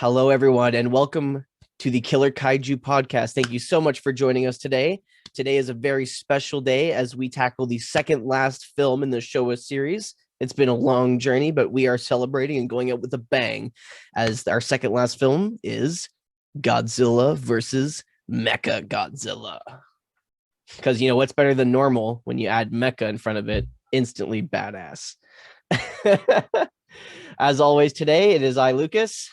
Hello, everyone, and welcome to the Killer Kaiju podcast. Thank you so much for joining us today. Today is a very special day as we tackle the second last film in the Showa series. It's been a long journey, but we are celebrating and going out with a bang as our second last film is Godzilla versus Mechagodzilla. Because you know what's better than normal when you add mecha in front of it? Instantly badass. As always, today it is I, Lucas.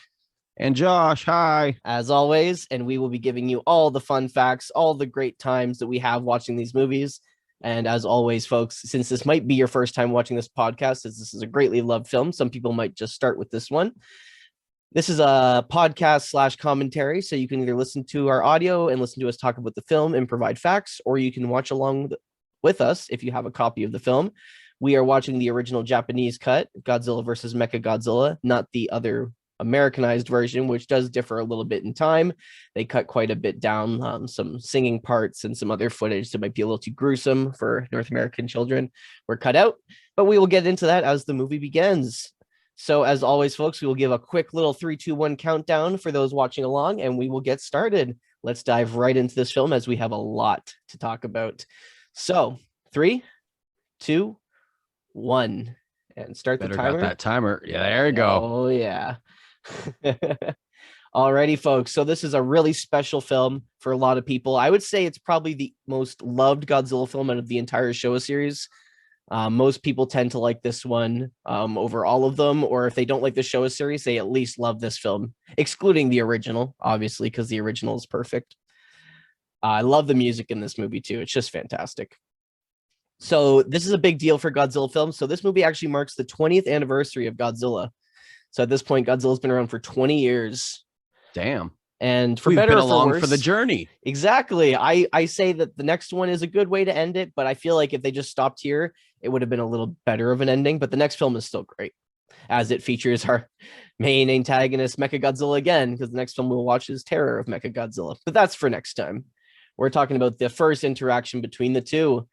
And Josh, hi. As always, and we will be giving you all the fun facts, all the great times that we have watching these movies. And as always, folks, since this might be your first time watching this podcast, as this is a greatly loved film, some people might just start with this one. This is a podcast / commentary, so you can either listen to our audio and listen to us talk about the film and provide facts, or you can watch along with us if you have a copy of the film. We are watching the original Japanese cut, Godzilla versus Mechagodzilla, not the other Americanized version, which does differ a little bit in time. They cut quite a bit down, some singing parts and some other footage that might be a little too gruesome for North American children were cut out, but we will get into that as the movie begins. So as always, folks, we will give a quick little 3, 2, 1 countdown for those watching along, and we will get started. Let's dive right into this film as we have a lot to talk about. So 3, 2, 1, and start the timer. Got that timer. Yeah, there you go. Oh yeah. Alrighty, folks. So this is a really special film for a lot of people. I would say it's probably the most loved Godzilla film out of the entire Showa series. Most people tend to like this one over all of them, or if they don't like the Showa series, they at least love this film, excluding the original, obviously, because the original is perfect. I love the music in this movie too. It's just fantastic. So this is a big deal for Godzilla films. So this movie actually marks the 20th anniversary of Godzilla. So at this point, Godzilla's been around for 20 years. Damn. And for We've better been or for along worse, for the journey. Exactly. I say that the next one is a good way to end it, but I feel like if they just stopped here, it would have been a little better of an ending. But the next film is still great, as it features our main antagonist, Mechagodzilla, again, because the next film we'll watch is Terror of Mechagodzilla. But that's for next time. We're talking about the first interaction between the two.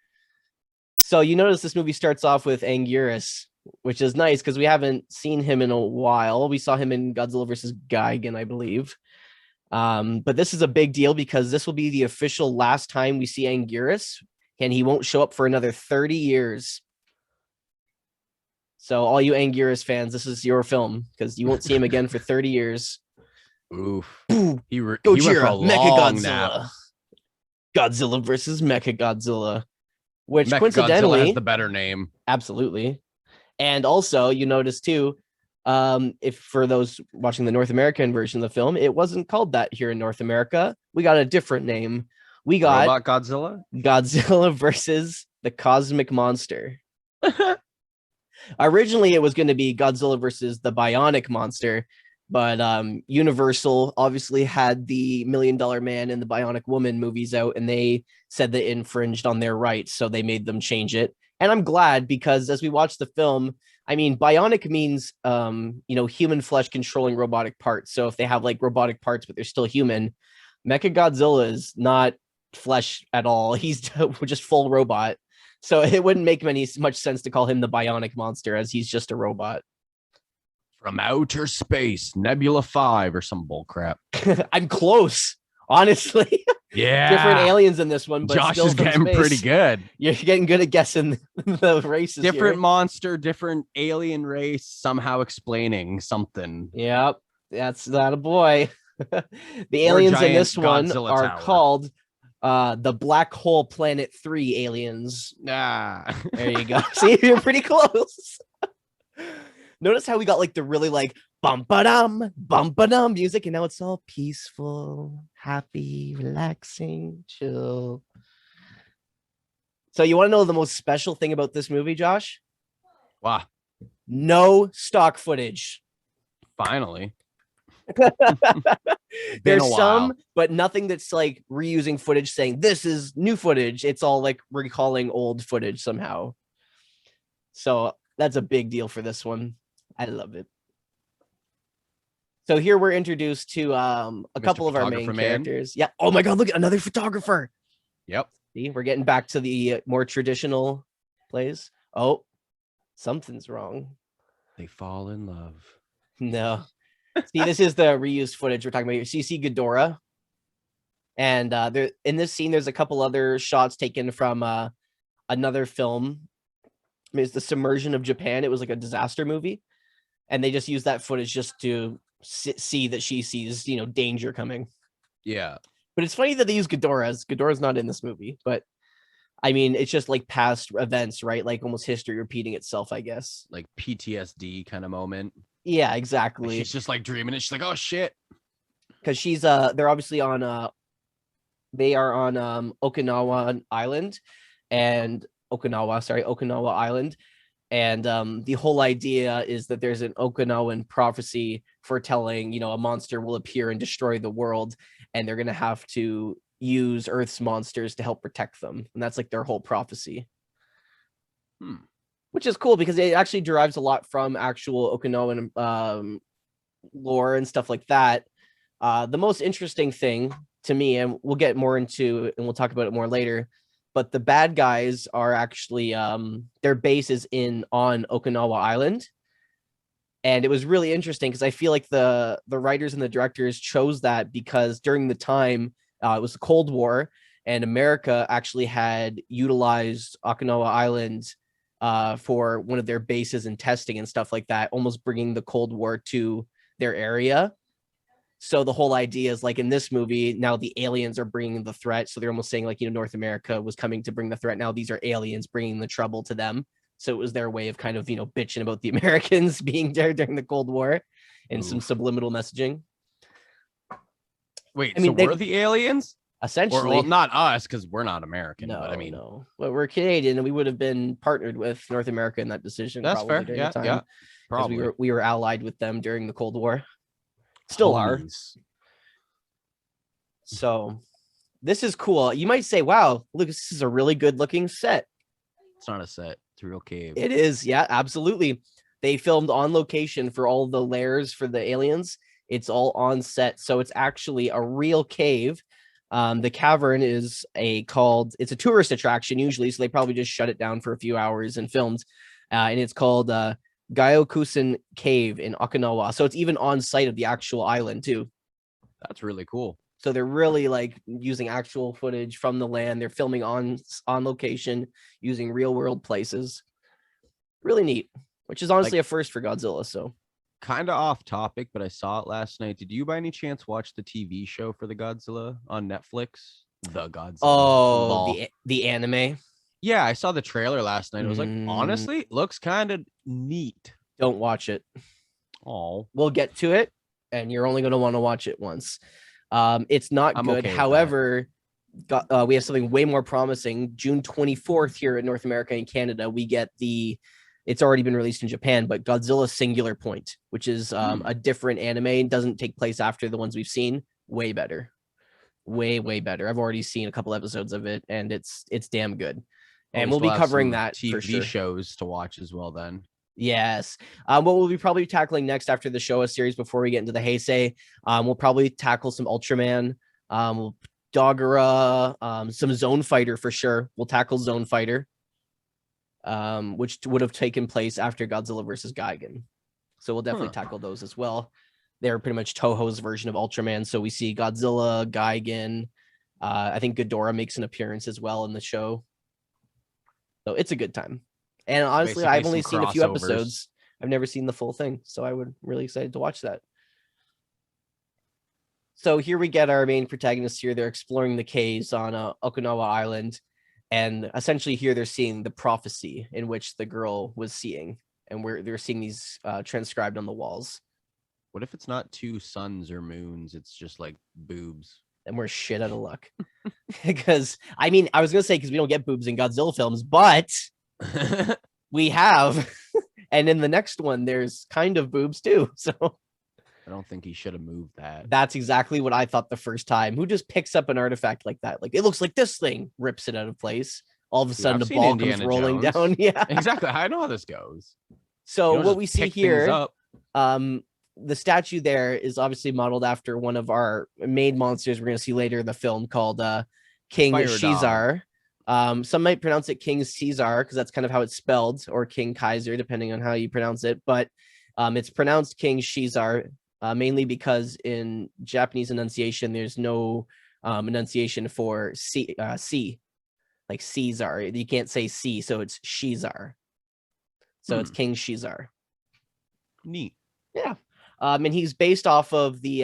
So you notice this movie starts off with Anguirus, which is nice because we haven't seen him in a while. We saw him in Godzilla versus Gigan, I believe. But this is a big deal because this will be the official last time we see Anguirus, and he won't show up for another 30 years. So all you Anguirus fans, this is your film because you won't see him again for 30 years. Oof. Gojira, he went for a long Mechagodzilla. nap. Godzilla versus Mechagodzilla, which Mechagodzilla coincidentally has the better name. Absolutely. And also, you notice too, if for those watching the North American version of the film, it wasn't called that here in North America. We got a different name. We got Robot Godzilla? Godzilla versus the Cosmic Monster. Originally, it was going to be Godzilla versus the Bionic Monster, but Universal obviously had the $1 Million Man and the Bionic Woman movies out, and they said they infringed on their rights, so they made them change it. And I'm glad because as we watch the film, I mean, bionic means, human flesh controlling robotic parts. So if they have like robotic parts, but they're still human, Mechagodzilla is not flesh at all. He's just full robot. So it wouldn't make much sense to call him the Bionic Monster as he's just a robot. From outer space, Nebula 5 or some bullcrap. I'm close, honestly. Yeah. Different aliens in this one, but Josh still is getting space. pretty good. You're getting good at guessing the races. Different here. monster, different alien race, somehow explaining something. Yep, that's not a boy. The aliens in this one Godzilla are tower. called the Black Hole Planet 3 aliens. Ah. There you go. See, you're pretty close. Notice how we got like the really like bum-ba-dum music, and now it's all peaceful, happy, relaxing, chill. So you want to know the most special thing about this movie, Josh? Wow. No stock footage. Finally. There's some, but nothing that's like reusing footage saying this is new footage. It's all like recalling old footage somehow. So that's a big deal for this one. I love it. So here we're introduced to a couple of our main characters. Yeah. Oh my God, look at another photographer. Yep. See, we're getting back to the more traditional plays. Oh, something's wrong. They fall in love. No. See, this is the reused footage we're talking about here. So you see Ghidorah, and there in this scene, there's a couple other shots taken from another film. It's the Submersion of Japan. It was like a disaster movie, and they just use that footage just to see that she sees, danger coming. Yeah. But it's funny that they use Ghidorah. Ghidorah's not in this movie, but I mean, it's just like past events, right? Like almost history repeating itself, I guess. Like PTSD kind of moment. Yeah, exactly. Like she's just like dreaming it. She's like, oh shit. Because they're obviously on they are on Okinawa Island and Okinawa Island. And the whole idea is that there's an Okinawan prophecy foretelling, a monster will appear and destroy the world, and they're going to have to use Earth's monsters to help protect them. And that's like their whole prophecy. Which is cool because it actually derives a lot from actual Okinawan lore and stuff like that. The most interesting thing to me, and we'll get more into and we'll talk about it more later, but the bad guys are actually their base is on Okinawa Island. And it was really interesting because I feel like the writers and the directors chose that because during the time it was the Cold War, and America actually had utilized Okinawa Island for one of their bases and testing and stuff like that, almost bringing the Cold War to their area. So the whole idea is like in this movie, now the aliens are bringing the threat. So they're almost saying like, North America was coming to bring the threat. Now these are aliens bringing the trouble to them. So it was their way of kind of, bitching about the Americans being there during the Cold War and some subliminal messaging. Wait, so we're the aliens? Essentially. Well, not us, because we're not American. No, but I mean, no. But we're Canadian, and we would have been partnered with North America in that decision. That's fair. During the time, yeah. Probably. We were allied with them during the Cold War. Still are. So this is cool. You might say, wow, look, this is a really good looking set. It's not a set. It's a real cave. It is. Yeah, absolutely. They filmed on location for all the layers for the aliens. It's all on set. So it's actually a real cave. The cavern is it's a tourist attraction usually. So they probably just shut it down for a few hours and filmed. And it's called Gyokusen Cave in Okinawa. So it's even on site of the actual island too. That's really cool. So they're really like using actual footage from the land. They're filming on location using real world places. Really neat, which is honestly a first for Godzilla. So kind of off topic, but I saw it last night. Did you by any chance watch the TV show for the Godzilla on Netflix? The Godzilla. Oh, the anime. Yeah, I saw the trailer last night. I was like, honestly, looks kind of neat. Don't watch it. Oh, we'll get to it, and you're only going to want to watch it once. It's not good. Okay. However, we have something way more promising. June 24th here in North America and Canada, we get it's already been released in Japan, but Godzilla Singular Point, which is a different anime. It doesn't take place after the ones we've seen. Way better. Way better. I've already seen a couple episodes of it, and it's damn good. And we'll be covering that TV for sure. shows to watch as well then. Yes. What we'll be probably tackling next after the Showa series before we get into the Heisei, we'll probably tackle some Ultraman, Dogura, some Zone Fighter for sure. We'll tackle Zone Fighter, which would have taken place after Godzilla versus Gigan. So we'll definitely tackle those as well. They're pretty much Toho's version of Ultraman. So we see Godzilla, Gigan. I think Ghidorah makes an appearance as well in the show. So it's a good time. And honestly, I've only seen a few episodes. I've never seen the full thing. So I would really excited to watch that. So here we get our main protagonists here. They're exploring the caves on Okinawa Island. And essentially here they're seeing the prophecy in which the girl was seeing. And they're seeing these transcribed on the walls. What if it's not two suns or moons? It's just like boobs. And we're shit out of luck. Because, I mean, I was going to say because we don't get boobs in Godzilla films, but... we have, and in the next one there's kind of boobs too, so I don't think he should have moved that. That's exactly what I thought the first time. Who just picks up an artifact like that? Like, it looks like this thing, rips it out of place, all of a sudden the ball comes rolling down. Yeah, exactly. I know how this goes. So what we see here, the statue there is obviously modeled after one of our main monsters we're going to see later in the film called King Shizar. Some might pronounce it King Caesar because that's kind of how it's spelled, or King Kaiser, depending on how you pronounce it. But it's pronounced King Shizar. mainly because in Japanese enunciation, there's no enunciation for C, like Caesar. You can't say C, so it's Shizar. So it's King Shizar. Neat. Yeah. And he's based off of the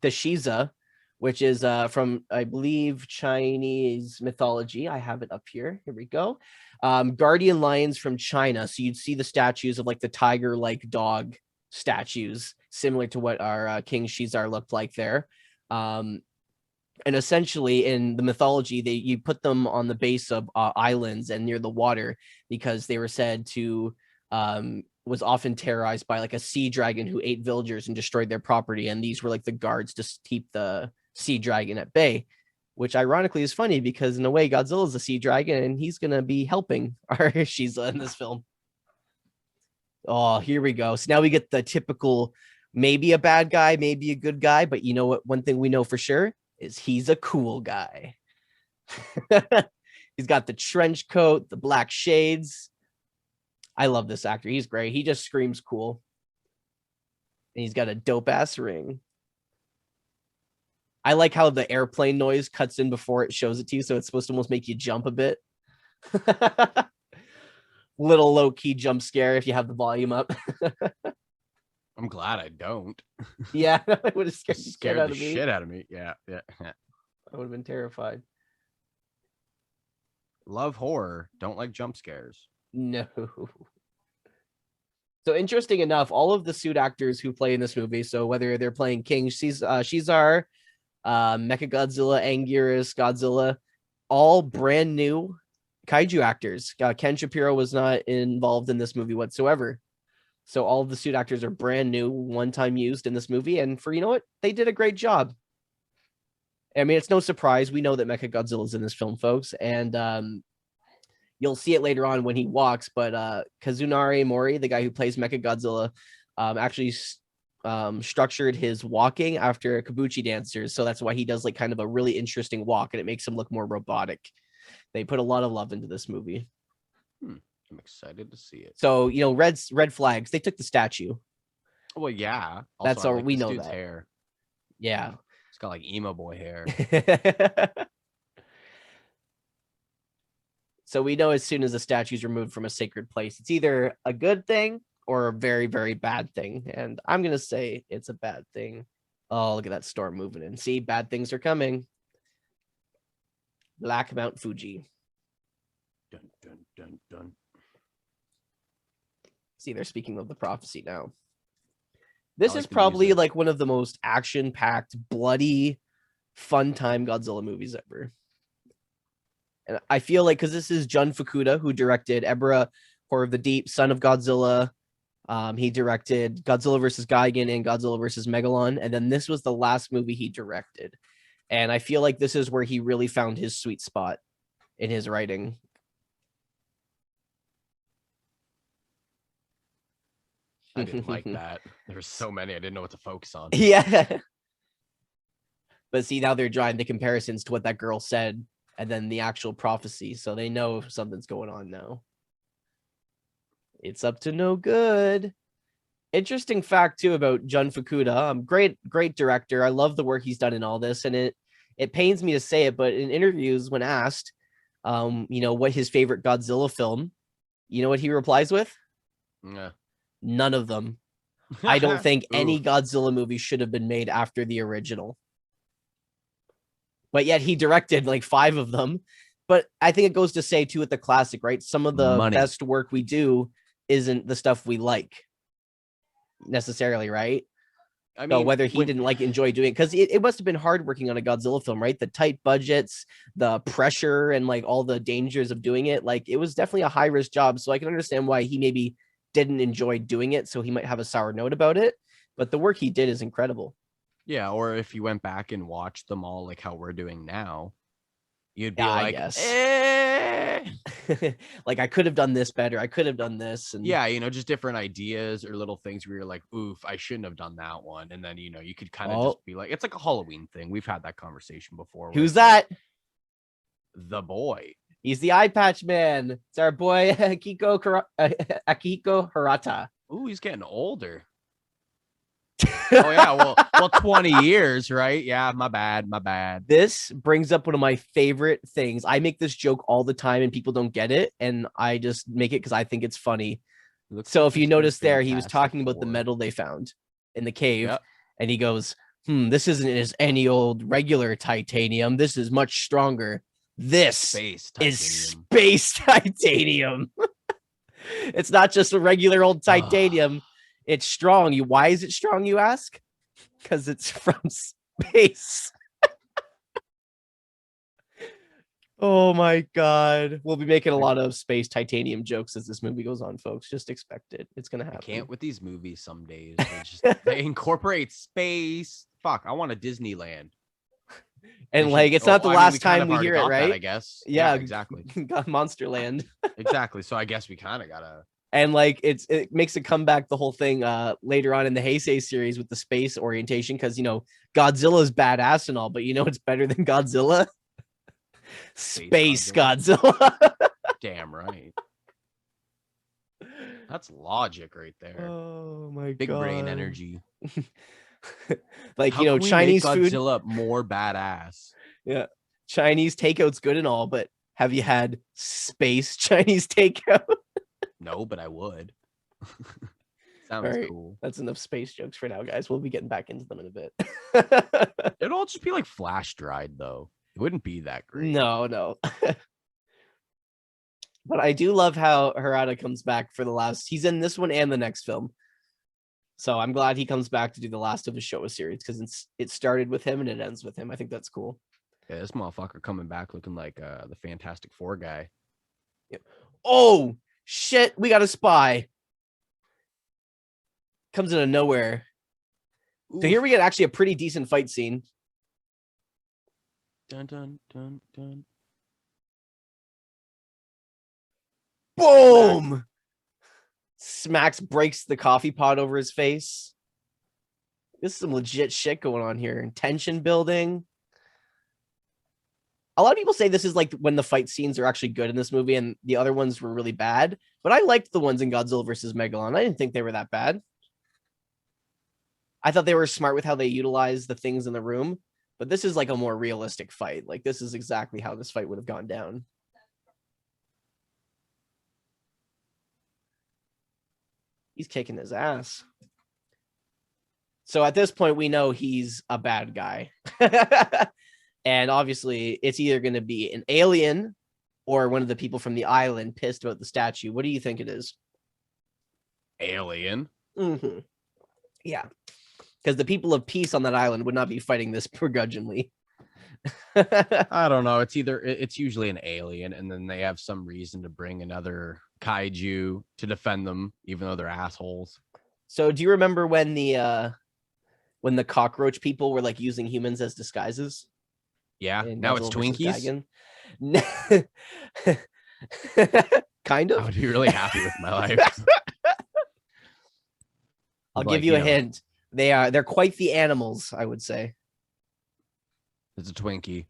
Shiza, which is from, I believe, Chinese mythology. I have it up here. Here we go. Guardian lions from China. So you'd see the statues of like the tiger-like dog statues, similar to what our King Shizar looked like there. And essentially in the mythology, you put them on the base of islands and near the water because they were said to was often terrorized by like a sea dragon who ate villagers and destroyed their property. And these were like the guards to keep the sea dragon at bay, which ironically is funny because in a way Godzilla is a sea dragon and he's going to be helping our Shiza in this film. Oh, here we go. So now we get the typical, maybe a bad guy, maybe a good guy, but you know what? One thing we know for sure is he's a cool guy. He's got the trench coat, the black shades. I love this actor. He's great. He just screams cool. And he's got a dope ass ring. I like how the airplane noise cuts in before it shows it to you. So it's supposed to almost make you jump a bit. Little low key jump scare if you have the volume up. I'm glad I don't. Yeah, I would have scared the shit out of me. Yeah. I would have been terrified. Love horror. Don't like jump scares. No. So interesting enough, all of the suit actors who play in this movie, so whether they're playing King Shizar, Mechagodzilla, Anguirus, Godzilla, all brand new kaiju actors. Ken Shapiro was not involved in this movie whatsoever. So all of the suit actors are brand new, one-time used in this movie. And for, you know what? They did a great job. I mean, it's no surprise. We know that Mechagodzilla is in this film, folks. And you'll see it later on when he walks. But Kazunari Mori, the guy who plays Mechagodzilla, actually structured his walking after Kabuki dancers. So that's why he does like kind of a really interesting walk. And it makes him look more robotic. They put a lot of love into this movie. I'm excited to see it. So, you know, red flags, they took the statue. Well, yeah. Also, that's all we know that. Hair. Yeah. It's got like emo boy hair. So we know as soon as the statue is removed from a sacred place, it's either a good thing or a very, very bad thing. And I'm going to say it's a bad thing. Oh, look at that storm moving in. See, bad things are coming. Black Mount Fuji. Dun, dun, dun, dun. See, they're speaking of the prophecy now. This is probably like one of the most action-packed, bloody, fun time Godzilla movies ever. And I feel like because this is Jun Fukuda, who directed Ebra, Horror of the Deep, Son of Godzilla. He directed Godzilla vs. Gigan and Godzilla vs. Megalon. And then this was the last movie he directed. And I feel like this is where he really found his sweet spot in his writing. I didn't like that. There were so many. I didn't know what to focus on. Yeah. But see, now they're drawing the comparisons to what that girl said and then the actual prophecy. So they know something's going on now. It's up to no good. Interesting fact, too, about Jun Fukuda. Great director. I love the work he's done in all this. And it pains me to say it, but in interviews, when asked, you know, what his favorite Godzilla film, you know what he replies with? Yeah. None of them. I don't think any Godzilla movie should have been made after the original. But yet he directed like 5 of them. But I think it goes to say, too, with the classic, right? Some of the best work we do isn't the stuff we like necessarily, right? I mean, so whether he didn't like enjoy doing it, because it must have been hard working on a Godzilla film, right? The tight budgets, the pressure, and like all the dangers of doing it. Like it was definitely a high risk job. So I can understand why he maybe didn't enjoy doing it, so he might have a sour note about it, but the work he did is incredible. Yeah, or if you went back and watched them all like how we're doing now, you'd be like, like I could have done this better, I could have done this. And yeah, you know, just different ideas or little things where you're like, oof, I shouldn't have done that one. And then, you know, you could kind of just be like, it's like a Halloween thing. We've had that conversation before. Who's that? Like, the boy. He's the eye patch man. It's our boy Akiko Hirata. Ooh, he's getting older. Oh yeah, well, 20 years, right? Yeah, my bad. This brings up one of my favorite things. I make this joke all the time and people don't get it, and I just make it because I think it's funny. So if you notice there, he was talking about the metal they found in the cave, Yep. and he goes, this isn't as any old regular titanium. This is much stronger. This is space titanium. It's not just a regular old titanium. It's strong. Why is it strong, you ask? Because it's from space. Oh my god. We'll be making a lot of space titanium jokes as this movie goes on, folks. Just expect it. It's gonna happen. I can't with these movies some days. They incorporate space. Fuck, I want a Disneyland. And like it's not the last time we hear it, right? That, I guess. Yeah, exactly. Got Monsterland. Exactly. So I guess we kind of gotta. And like it makes a comeback, the whole thing later on in the Heisei series with the space orientation, because Godzilla is badass and all, but it's better than Godzilla. Space Godzilla. Damn right. That's logic right there. Oh my god. Big brain energy. Like Chinese food. Godzilla more badass. Yeah, Chinese takeout's good and all, but have you had space Chinese takeout? No, but I would. Sounds cool. That's enough space jokes for now, guys. We'll be getting back into them in a bit. It'll all just be like flash dried, though. It wouldn't be that great. No. But I do love how Harada comes back for the last. He's in this one and the next film. So I'm glad he comes back to do the last of the Showa series, because it started with him and it ends with him. I think that's cool. Yeah, this motherfucker coming back looking like the Fantastic Four guy. Yep. Oh, shit. We got a spy. Comes out of nowhere. Oof. So here we get actually a pretty decent fight scene. Dun, dun, dun, dun. Boom! Smacks breaks the coffee pot over his face. This is some legit shit going on here. Tension building. A lot of people say this is like when the fight scenes are actually good in this movie and the other ones were really bad. But I liked the ones in Godzilla versus Megalon. I didn't think they were that bad. I thought they were smart with how they utilized the things in the room. But this is like a more realistic fight. Like, this is exactly how this fight would have gone down. He's kicking his ass. So at this point, we know he's a bad guy. And obviously, it's either going to be an alien or one of the people from the island pissed about the statue. What do you think it is? Alien. Mm-hmm. Yeah. Because the people of peace on that island would not be fighting this begrudgingly. I don't know. It's usually an alien, and then they have some reason to bring another kaiju to defend them, even though they're assholes. So do you remember when the cockroach people were like using humans as disguises? Yeah. Now it's Twinkies. Kind of. I would be really happy with my life. I'll give you a hint. They're quite the animals, I would say. It's a Twinkie.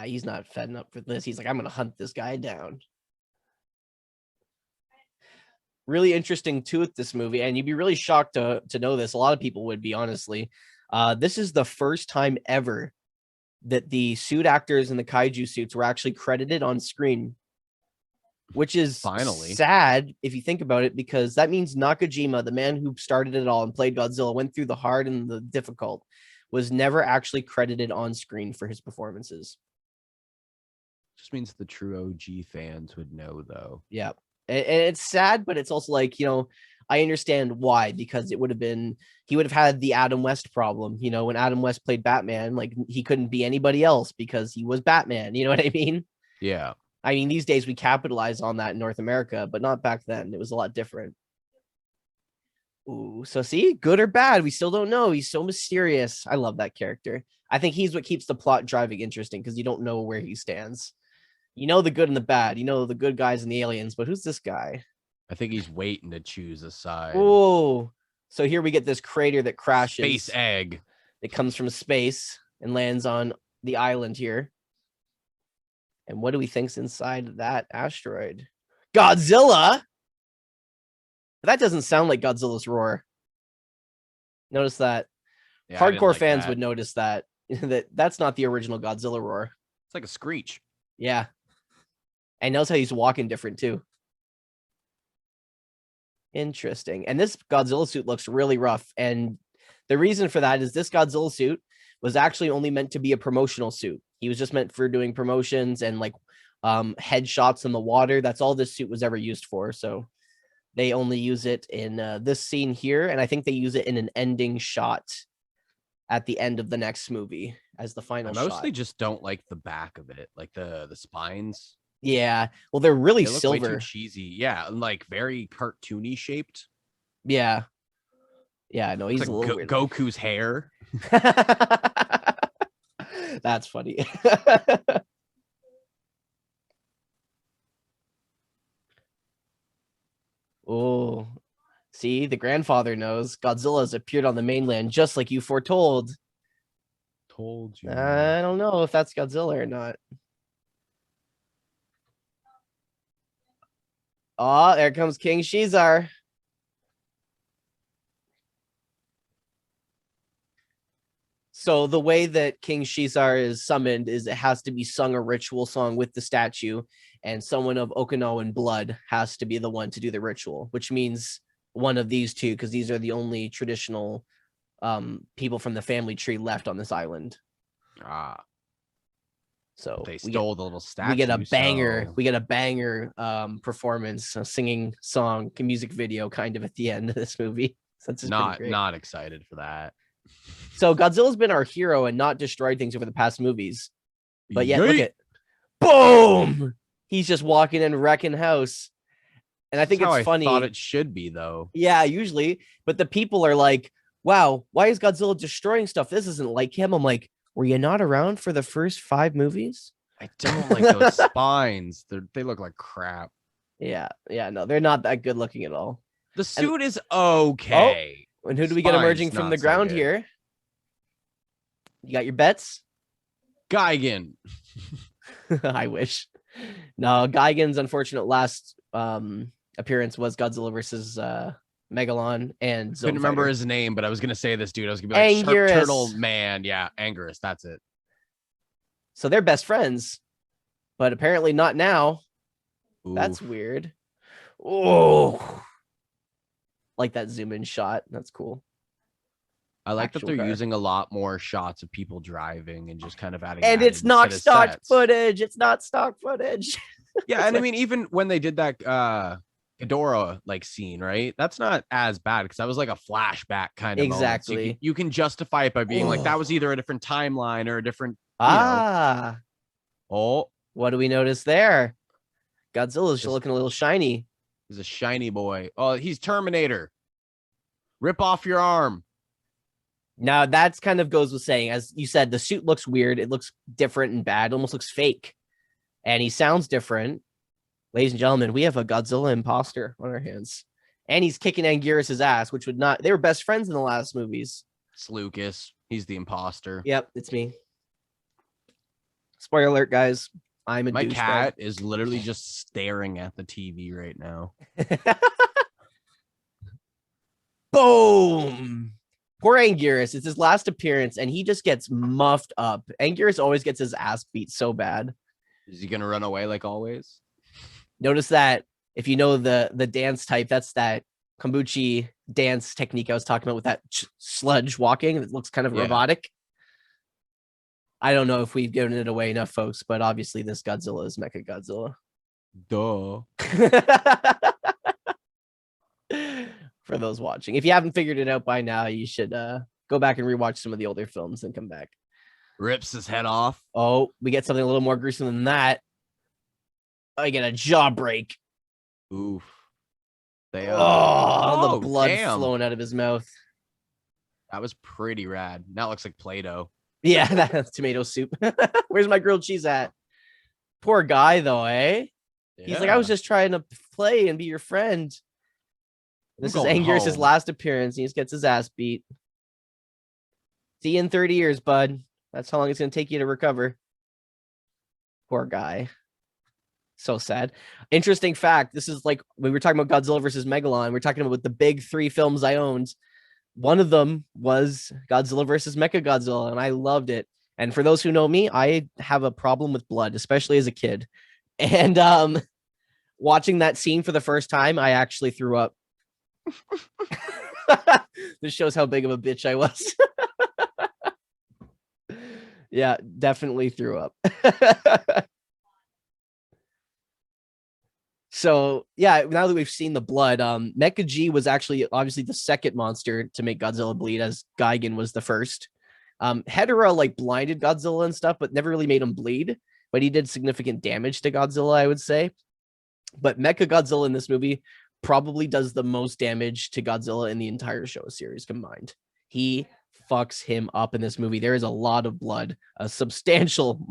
He's not fed up for this. He's like, I'm gonna hunt this guy down. Really interesting too with this movie, and you'd be really shocked to know this. A lot of people would be, honestly. This is the first time ever that the suit actors in the kaiju suits were actually credited on screen. Which is finally sad if you think about it, because that means Nakajima, the man who started it all and played Godzilla, went through the hard and the difficult, was never actually credited on screen for his performances. Just means the true OG fans would know, though. Yeah. And it's sad, but it's also like, I understand why, because he would have had the Adam West problem. When Adam West played Batman, like, he couldn't be anybody else because he was Batman. You know what I mean? Yeah. I mean, these days we capitalize on that in North America, but not back then. It was a lot different. Ooh, so see, good or bad, we still don't know. He's so mysterious. I love that character. I think he's what keeps the plot driving interesting, because you don't know where he stands. The good and the bad. The good guys and the aliens, but who's this guy? I think he's waiting to choose a side. Oh, so here we get this crater that crashes. Space egg. It comes from space and lands on the island here. And what do we think's inside that asteroid? Godzilla? That doesn't sound like Godzilla's roar. Notice that. Yeah, I didn't Hardcore like fans that. would notice that. That's not the original Godzilla roar. It's like a screech. Yeah. And notice how he's walking different too. Interesting. And this Godzilla suit looks really rough. And the reason for that is this Godzilla suit was actually only meant to be a promotional suit. He was just meant for doing promotions and like headshots in the water. That's all this suit was ever used for. So they only use it in this scene here. And I think they use it in an ending shot at the end of the next movie as the final shot. I mostly just don't like the back of it, like the spines. Yeah. Well, they're really They look silver. way too cheesy. Yeah, and like very cartoony shaped. Yeah. Yeah, no, he's like a little weird. Goku's hair. That's funny. Oh, see, the grandfather knows Godzilla has appeared on the mainland just like you foretold. Told you. I don't know if that's Godzilla or not. Oh, there comes King Shizar. So the way that King Shizar is summoned is it has to be sung a ritual song with the statue, and someone of Okinawan blood has to be the one to do the ritual, which means one of these two, because these are the only traditional people from the family tree left on this island. So they stole the little statue. We get a banger. We get a banger performance, a singing song, a music video, kind of at the end of this movie. So that's not excited for that. So Godzilla's been our hero and not destroyed things over the past movies, but yet look at, boom! He's just walking in wrecking house, and I think it's funny. I thought it should be though. Yeah, usually, but the people are like, "Wow, why is Godzilla destroying stuff? This isn't like him." I'm like, were you not around for the first 5 movies? I don't like those spines. They look like crap. Yeah, no, they're not that good looking at all. The suit is okay. Oh, and who do we get emerging from the ground here? You got your bets? Gigan. I wish. No, Gigan's unfortunate last appearance was Godzilla versus Megalon and Zone Couldn't remember Fighter. his name, but I was gonna say this dude. I was gonna be like Shark Turtle Man. Yeah, Anguirus. That's it. So they're best friends, but apparently not now. Oof. That's weird. Oh, like that zoom in shot. That's cool. I like that they're using a lot more shots of people driving and just kind of adding. And it's not stock footage. It's not stock footage. Yeah, and I mean, even when they did that Ghidorah like scene, right? That's not as bad because that was like a flashback kind of exactly. Moment. So you can justify it by being like that was either a different timeline or a different. Oh, what do we notice there? Godzilla's just looking a little shiny. He's a shiny boy. Oh, he's Terminator. Rip off your arm. Now that's kind of goes with saying, as you said, the suit looks weird. It looks different and bad. It almost looks fake. And he sounds different. Ladies and gentlemen, we have a Godzilla imposter on our hands. And he's kicking Anguirus' ass, which would not... They were best friends in the last movies. It's Lucas. He's the imposter. Yep, it's me. Spoiler alert, guys. I'm a My cat is literally just staring at the TV right now. Boom! Poor Anguirus. It's his last appearance, and he just gets muffed up. Anguirus always gets his ass beat so bad. Is he gonna run away like always? Notice that if you know the dance type, that's that kombuchi dance technique I was talking about with that sludge walking. It looks kind of robotic. I don't know if we've given it away enough, folks, but obviously this Godzilla is Mechagodzilla. Duh. For those watching, if you haven't figured it out by now, you should go back and rewatch some of the older films and come back. Rips his head off. Oh, we get something a little more gruesome than that. I get a jaw break. Oof. The blood flowing out of his mouth. That was pretty rad. Now it looks like Play-Doh. Yeah, that's tomato soup. Where's my grilled cheese at? Poor guy, though, eh? Yeah. He's like, I was just trying to play and be your friend. This is Anguirus' last appearance. He just gets his ass beat. See you in 30 years, bud. That's how long it's going to take you to recover. Poor guy. So sad. Interesting fact. This is like when we were talking about Godzilla versus Megalon. We're talking about the big 3 films I owned. One of them was Godzilla versus Mechagodzilla, and I loved it. And for those who know me, I have a problem with blood, especially as a kid. And watching that scene for the first time, I actually threw up. This shows how big of a bitch I was. Yeah, definitely threw up. So yeah, now that we've seen the blood, Mecha G was actually obviously the second monster to make Godzilla bleed, as Gigan was the first. Hedorah like blinded Godzilla and stuff, but never really made him bleed. But he did significant damage to Godzilla, I would say. But Mechagodzilla in this movie probably does the most damage to Godzilla in the entire Showa series combined. He fucks him up in this movie. There is a lot of blood, a substantial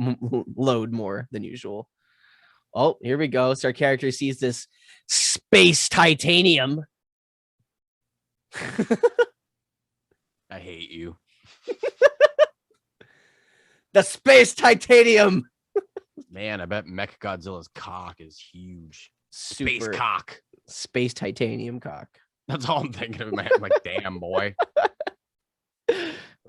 load more than usual. Oh, here we go. So our character sees this space titanium. I hate you. The space titanium. Man, I bet Mechagodzilla's cock is huge. Super Space cock. Space titanium cock. That's all I'm thinking of in my head. I'm like, damn, boy.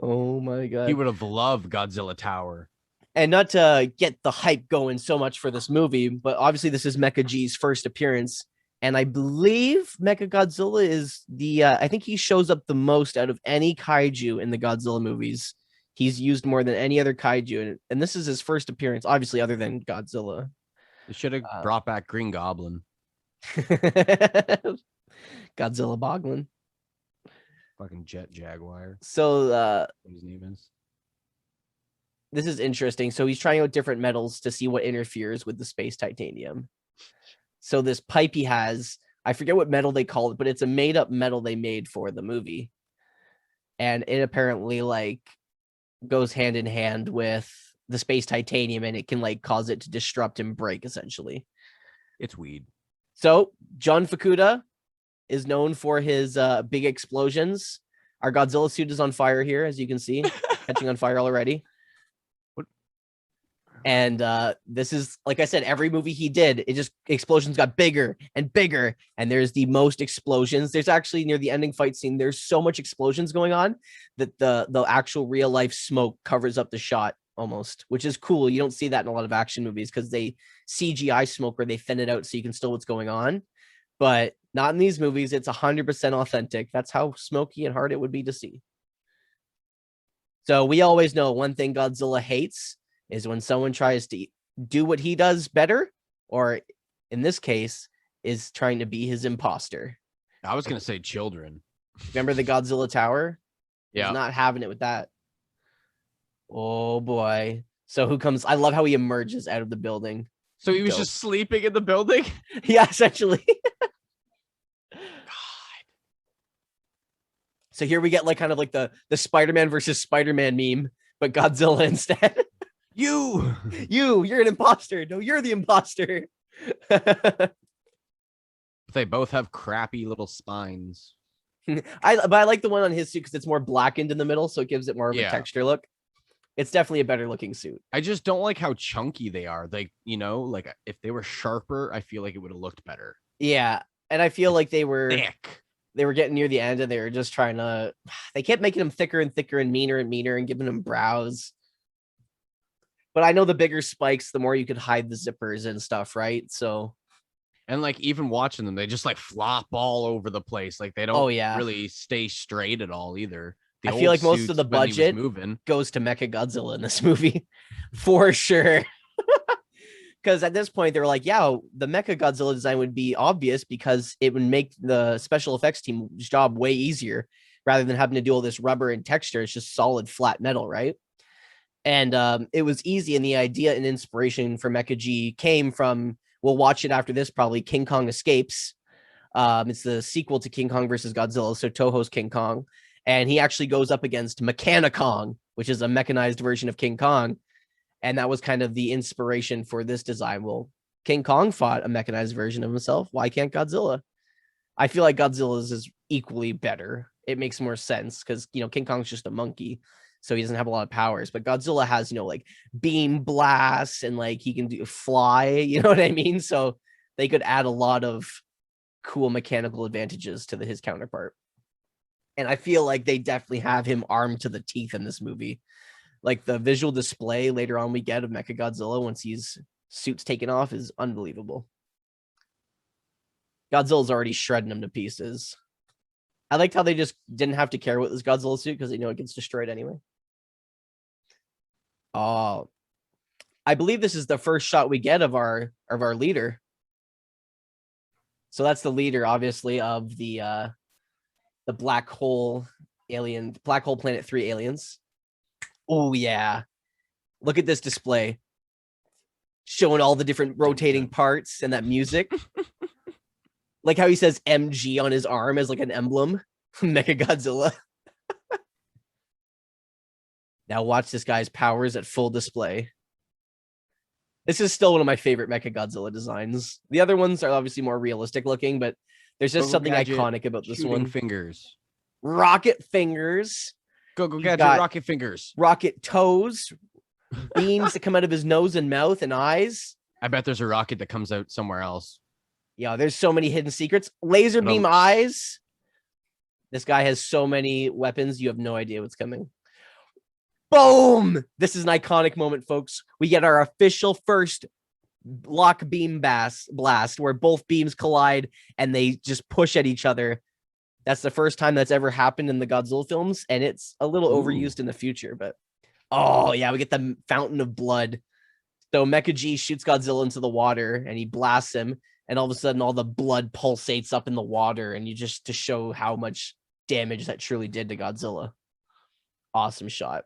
Oh my god. He would have loved Godzilla Tower. And not to get the hype going so much for this movie, but obviously this is Mecha G's first appearance. And I believe Mechagodzilla is I think he shows up the most out of any kaiju in the Godzilla movies. He's used more than any other kaiju. And this is his first appearance, obviously, other than Godzilla. They should have brought back Green Goblin. Godzilla Boglin. Fucking Jet Jaguar. So His name is. This is interesting. So he's trying out different metals to see what interferes with the space titanium. So this pipe he has, I forget what metal they call it, but it's a made up metal they made for the movie. And it apparently like goes hand in hand with the space titanium, and it can like cause it to disrupt and break essentially. It's weed. So John Fukuda is known for his big explosions. Our Godzilla suit is on fire here, as you can see, catching on fire already. And this is, like I said, every movie he did, it just explosions got bigger and bigger. And there's the most explosions. There's actually near the ending fight scene, there's so much explosions going on that the actual real life smoke covers up the shot almost, which is cool. You don't see that in a lot of action movies because they CGI smoke where they thin it out so you can still what's going on. But not in these movies. It's 100% authentic. That's how smoky and hard it would be to see. So we always know one thing Godzilla hates is when someone tries to do what he does better, or in this case, is trying to be his imposter. I was going to say children. Remember the Godzilla Tower? Yeah. He's not having it with that. Oh, boy. So who comes? I love how he emerges out of the building. So he was just sleeping in the building? Yeah, essentially. God. So here we get like kind of like the Spider-Man versus Spider-Man meme, but Godzilla instead. You're an imposter. No, you're the imposter. They both have crappy little spines. But I like the one on his suit because it's more blackened in the middle, so it gives it more of a texture look. It's definitely a better looking suit. I just don't like how chunky they are. Like, you know, like if they were sharper, I feel like it would have looked better. Yeah, and I feel like they were thick. They were getting near the end, and they were just trying to. They kept making them thicker and thicker and meaner, and giving them brows. But I know the bigger spikes, the more you could hide the zippers and stuff, right? So, and like even watching them, they just like flop all over the place. Like they don't really stay straight at all either. I feel like most of the budget goes to Mechagodzilla in this movie, for sure. Because at this point, they were like, yeah, the Mechagodzilla design would be obvious because it would make the special effects team's job way easier rather than having to do all this rubber and texture. It's just solid flat metal, right? And it was easy, and the idea and inspiration for Mecha G came from, we'll watch it after this, probably King Kong Escapes. It's the sequel to King Kong versus Godzilla, so Toho's King Kong. And he actually goes up against Mechanicong, which is a mechanized version of King Kong. And that was kind of the inspiration for this design. Well, King Kong fought a mechanized version of himself. Why can't Godzilla? I feel like Godzilla's is equally better. It makes more sense because, you know, King Kong's just a monkey. so he doesn't have a lot of powers. But Godzilla has, like beam blasts and like he can fly, you know what I mean? So they could add a lot of cool mechanical advantages to his counterpart. And I feel like they definitely have him armed to the teeth in this movie. Like the visual display later on we get of Mechagodzilla once he's suit's taken off is unbelievable. Godzilla's already shredding him to pieces. I liked how they just didn't have to care about this Godzilla suit because they know it gets destroyed anyway. Oh, I believe this is the first shot we get of our leader. So that's the leader, obviously, of the black hole alien, Black Hole Planet 3 aliens. Oh yeah, look at this display, showing all the different rotating parts and that music. Like how he says MG on his arm as like an emblem. Mechagodzilla. Now watch this guy's powers at full display. This is still one of my favorite Mechagodzilla designs. The other ones are obviously more realistic looking, but there's just something iconic about this one. Fingers. Rocket fingers. Go Gadget, rocket fingers. Rocket toes. Beams that come out of his nose and mouth and eyes. I bet there's a rocket that comes out somewhere else. Yeah, there's so many hidden secrets. Laser beam eyes. This guy has so many weapons, you have no idea what's coming. Boom! This is an iconic moment, folks. We get our official first lock beam blast where both beams collide and they just push at each other. That's the first time that's ever happened in the Godzilla films, and it's a little overused in the future, but oh yeah, we get the fountain of blood. So Mecha G shoots Godzilla into the water and he blasts him, and all of a sudden all the blood pulsates up in the water, and you just to show how much damage that truly did to Godzilla. Awesome shot.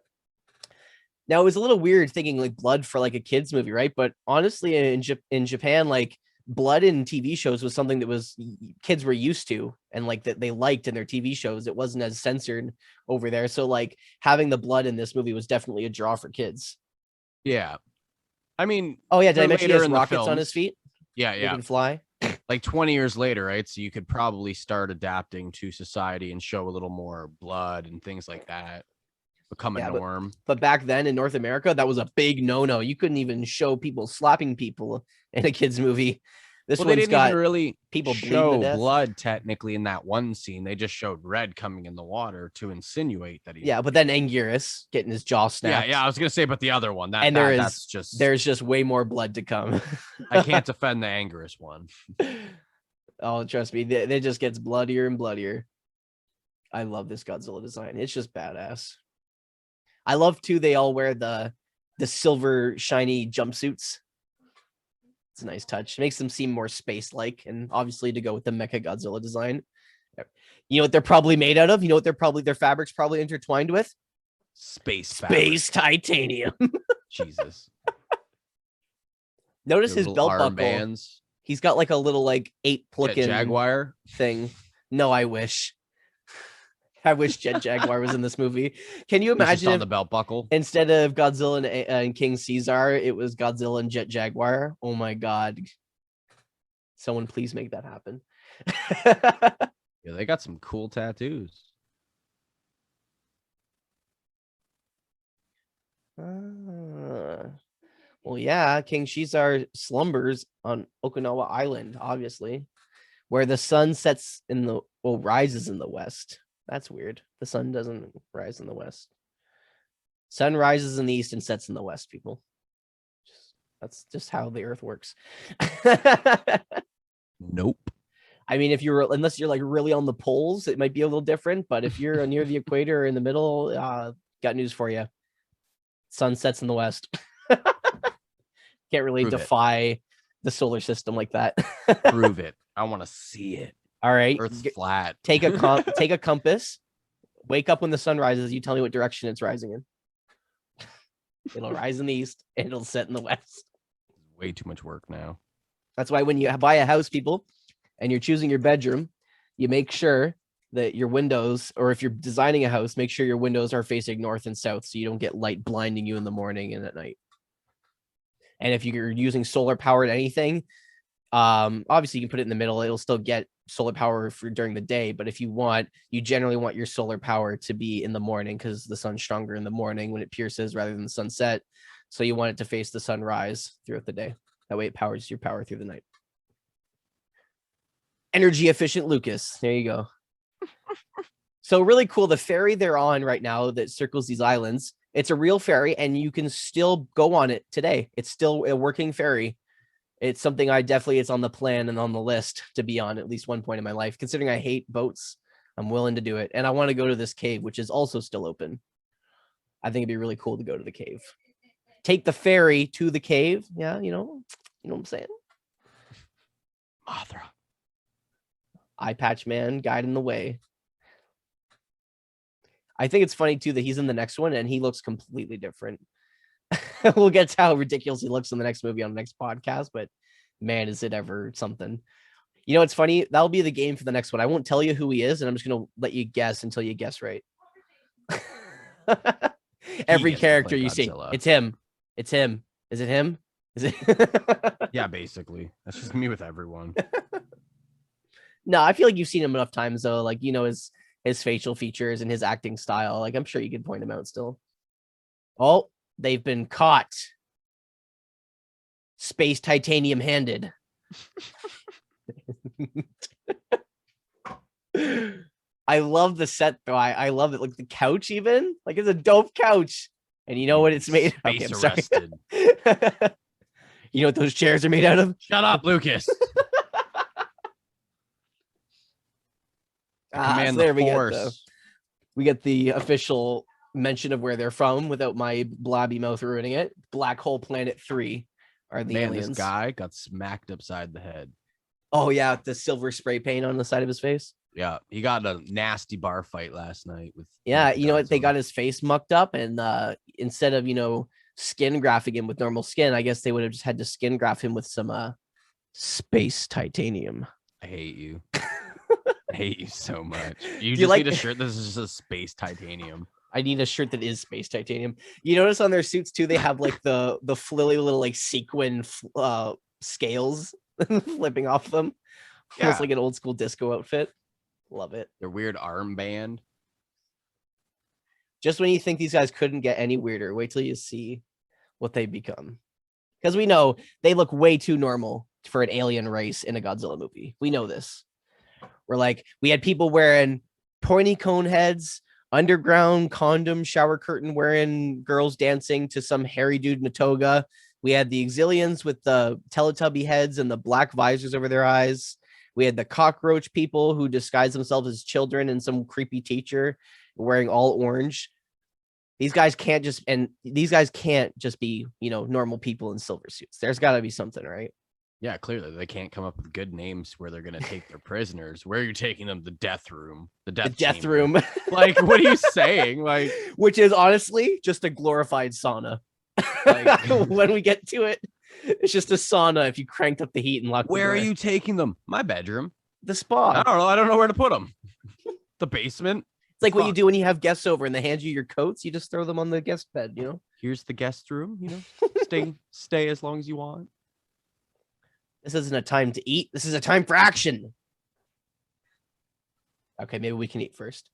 Now it was a little weird thinking like blood for like a kids movie, right? But honestly, in Japan, like blood in TV shows was something that was kids were used to and like that they liked in their TV shows. It wasn't as censored over there. So like having the blood in this movie was definitely a draw for kids. Yeah. I mean, oh yeah, did I mention he has rockets on his feet? Yeah, He can fly. Like 20 years later, right? So you could probably start adapting to society and show a little more blood and things like that. Become a norm. But back then in North America, that was a big no-no. You couldn't even show people slapping people in a kid's movie. This one's got even really people show blood technically in that one scene. They just showed red coming in the water to insinuate that he. Yeah, but then Anguirus getting his jaw snapped. Yeah. I was gonna say, but the other one there's just way more blood to come. I can't defend the Anguirus one. Oh, trust me, it just gets bloodier and bloodier. I love this Godzilla design. It's just badass. I love too. They all wear the silver shiny jumpsuits. It's a nice touch. It makes them seem more space-like, and obviously to go with the Mechagodzilla design. You know what they're probably made out of? You know what their fabric's probably intertwined with? Space titanium. Jesus. Notice his belt buckle. Bands. He's got like a little like ape-looking Jaguar thing. No, I wish. I wish Jet Jaguar was in this movie. Can you imagine on the belt buckle instead of Godzilla and King Caesar, it was Godzilla and Jet Jaguar? Oh my god! Someone please make that happen. Yeah, they got some cool tattoos. Well, yeah, King Caesar slumbers on Okinawa Island, obviously, where the sun sets rises in the west. That's weird. The sun doesn't rise in the west. Sun rises in the east and sets in the west, people. That's just how the earth works. Nope. I mean, unless you're like really on the poles, it might be a little different. But if you're near the equator or in the middle, got news for you. Sun sets in the west. Can't really defy the solar system like that. Prove it. I want to see it. All right, Earth's flat. Take a compass. Wake up when the sun rises. You tell me what direction it's rising in. It'll rise in the east and it'll set in the west. Way too much work now. That's why when you buy a house, people, and you're choosing your bedroom, you make sure that your windows, or if you're designing a house, make sure your windows are facing north and south so you don't get light blinding you in the morning and at night. And if you're using solar powered anything, Obviously you can put it in the middle. It'll still get solar power for during the day, but if you generally want your solar power to be in the morning because the sun's stronger in the morning when it pierces rather than the sunset. So you want it to face the sunrise throughout the day. That way it powers your power through the night. Energy efficient Lucas. There you go. So really cool. The ferry they're on right now that circles these islands, it's a real ferry and you can still go on it today. It's still a working ferry. It's something it's on the plan and on the list to be on at least one point in my life. Considering I hate boats, I'm willing to do it. And I want to go to this cave, which is also still open. I think it'd be really cool to go to the cave. Take the ferry to the cave. Yeah, you know what I'm saying? Mothra. Eye patch man guiding the way. I think it's funny too that he's in the next one and he looks completely different. We'll get to how ridiculous he looks in the next movie on the next podcast, but man, is it ever something. You know, it's funny. That'll be the game for the next one. I won't tell you who he is, and I'm just going to let you guess until you guess right. Every character you see, it's him. It's him. Is it him? Is it? Yeah, basically. That's just me with everyone. No, I feel like you've seen him enough times, though. Like, you know, his facial features and his acting style. Like, I'm sure you could point him out still. Oh, they've been caught. Space titanium handed. I love the set though. I love it. Like the couch, even like it's a dope couch. And you know what it's made? Space arrested. You know what those chairs are made out of? Shut up, Lucas. So there we get the official mention of where they're from without my blabby mouth ruining it. Black Hole Planet 3 are the aliens. This guy got smacked upside the head. Oh yeah, the silver spray paint on the side of his face. Yeah, he got a nasty bar fight last night with. Yeah, you know what? They got his face mucked up, and instead of skin grafting him with normal skin, I guess they would have just had to skin graft him with some space titanium. I hate you. I hate you so much. You just need a shirt that is just a space titanium. I need a shirt that is space titanium. You notice on their suits too, they have like the frilly little like sequin scales flipping off them. Yeah. Almost like an old school disco outfit. Love it. Their weird armband. Just when you think these guys couldn't get any weirder, wait till you see what they become. Because we know they look way too normal for an alien race in a Godzilla movie. We know this. We had people wearing pointy cone heads, underground condom shower curtain wearing girls dancing to some hairy dude in a toga. We had the Exilians with the Teletubby heads and the black visors over their eyes. We had the cockroach people who disguise themselves as children and some creepy teacher wearing all orange. These guys can't just be, normal people in silver suits. There's got to be something, right? Yeah, clearly they can't come up with good names where they're going to take their prisoners. Where are you taking them? The death room. The death room. Like, what are you saying? Like, which is honestly just a glorified sauna. Like, when we get to it, it's just a sauna if you cranked up the heat and locked. Where are you taking them? My bedroom. The spa. I don't know where to put them. The basement. It's like what you do when you have guests over and they hand you your coats. You just throw them on the guest bed. Here's the guest room. Stay as long as you want. This isn't a time to eat. This is a time for action. Okay, maybe we can eat first.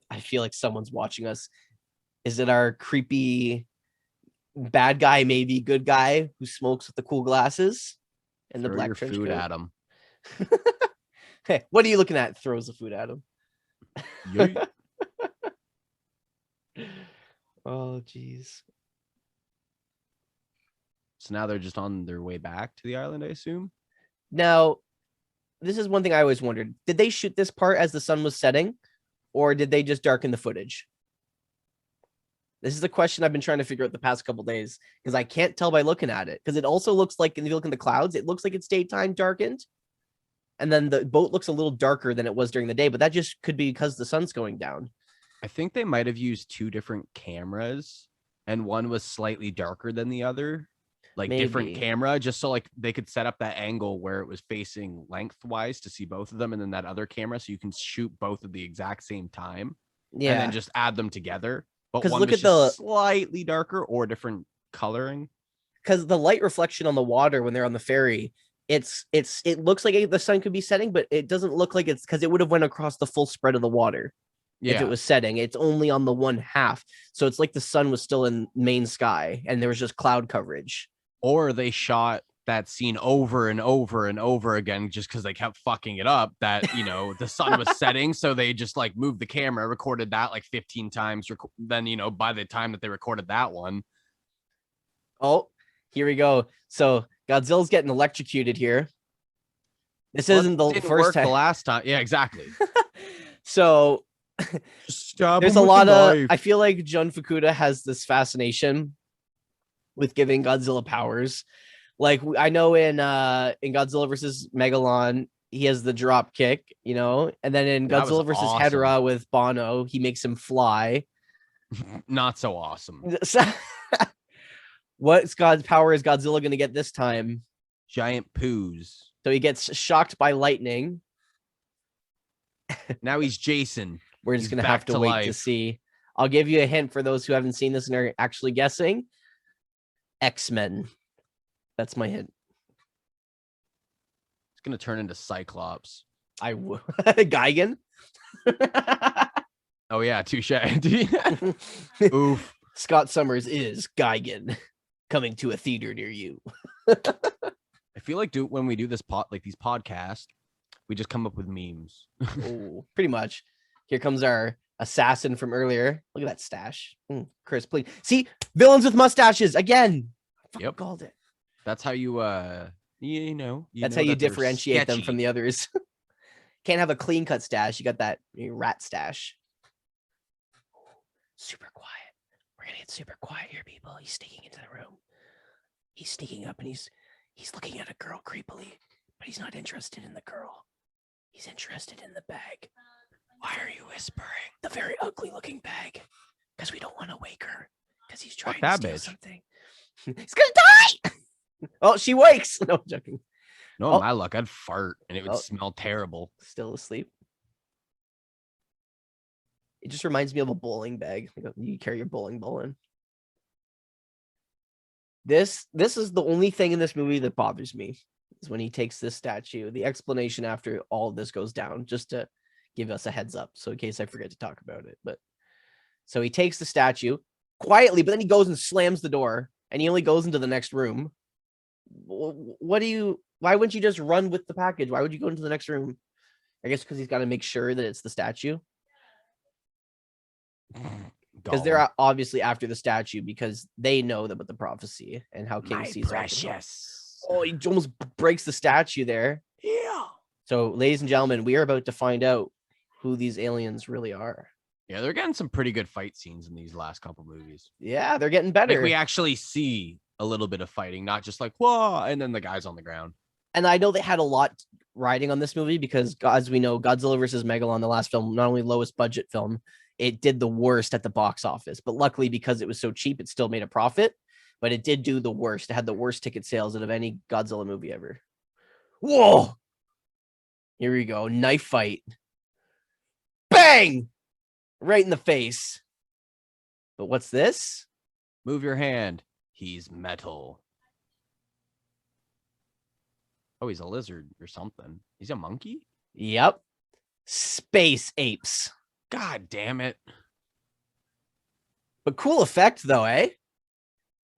I feel like someone's watching us. Is it our creepy bad guy, maybe good guy who smokes with the cool glasses and the black trench coat? Food at him. Hey, what are you looking at? Throws the food at him. Oh, jeez. So now they're just on their way back to the island, I assume? Now, this is one thing I always wondered. Did they shoot this part as the sun was setting, or did they just darken the footage? This is the question I've been trying to figure out the past couple days, because I can't tell by looking at it. Because it also looks like, if you look in the clouds, it looks like it's daytime darkened. And then the boat looks a little darker than it was during the day, but that just could be because the sun's going down. I think they might have used two different cameras, and one was slightly darker than the other. Different camera, just so like they could set up that angle where it was facing lengthwise to see both of them, and then that other camera so you can shoot both at the exact same time. Yeah, and then just add them together. But one look was at the slightly darker or different coloring. Because the light reflection on the water when they're on the ferry it looks like the sun could be setting, but it doesn't look like it's because it would have went across the full spread of the water. If it was setting. It's only on the one half. So it's like the sun was still in main sky and there was just cloud coverage. Or they shot that scene over and over and over again just because they kept fucking it up that, you know, the sun was setting. So they just like moved the camera, recorded that like 15 times. Then, you know, by the time that they recorded that one. Oh, here we go. So Godzilla's getting electrocuted here. This isn't the first time. The last time. Yeah, exactly. So there's a lot of, I feel like Jun Fukuda has this fascination with giving Godzilla powers. Like I know in Godzilla versus Megalon, he has the drop kick, you know, and then in Godzilla versus Hedorah with Bono, he makes him fly. Not so awesome. What God's power is Godzilla going to get this time? Giant poos. So he gets shocked by lightning. Now he's Jason. We're just going to have to wait to see. I'll give you a hint for those who haven't seen this and are actually guessing. X-Men. That's my hint. It's going to turn into Cyclops. Gigan? Oh, yeah. Touche. Oof. Scott Summers is Gigan coming to a theater near you. I feel like when we do this these podcasts, we just come up with memes. Oh, pretty much. Here comes our assassin from earlier. Look at that stash. Chris, please. See, villains with mustaches again. Yep. Called it. That's how you know. That's how you differentiate them from the others. Can't have a clean cut stash. You got that rat stash. Super quiet. We're gonna get super quiet here, people. He's sneaking into the room. He's sneaking up and he's looking at a girl creepily, but he's not interested in the girl. He's interested in the bag. Why are you whispering? The very ugly looking bag. Because we don't want to wake her. Because he's trying to steal something. He's gonna die! Oh, she wakes. No, I'm joking. No, my luck, I'd fart and it would smell terrible. Still asleep. It just reminds me of a bowling bag. You carry your bowling ball in. This is the only thing in this movie that bothers me, is when he takes this statue. The explanation after all this goes down, just to give us a heads up, so in case I forget to talk about it. But so he takes the statue quietly, but then he goes and slams the door, and he only goes into the next room. Why wouldn't you just run with the package? Why would you go into the next room? I guess because he's got to make sure that it's the statue. Because they're obviously after the statue because they know about the prophecy and how King Caesar. Precious. Oh, he almost breaks the statue there. Yeah. So, ladies and gentlemen, we are about to find out who these aliens really are. Yeah, they're getting some pretty good fight scenes in these last couple movies. Yeah, they're getting better. Like we actually see a little bit of fighting, not just like whoa, and then the guys on the ground. And I know they had a lot riding on this movie because, as we know, Godzilla versus Megalon, the last film, not only lowest budget film, it did the worst at the box office. But luckily, because it was so cheap, it still made a profit. But it did do the worst. It had the worst ticket sales out of any Godzilla movie ever. Whoa! Here we go. Knife fight. Bang! Right in the face. But what's this? Move your hand. He's metal. Oh, he's a lizard or something. He's a monkey? Yep. Space apes. God damn it. But cool effect, though, eh?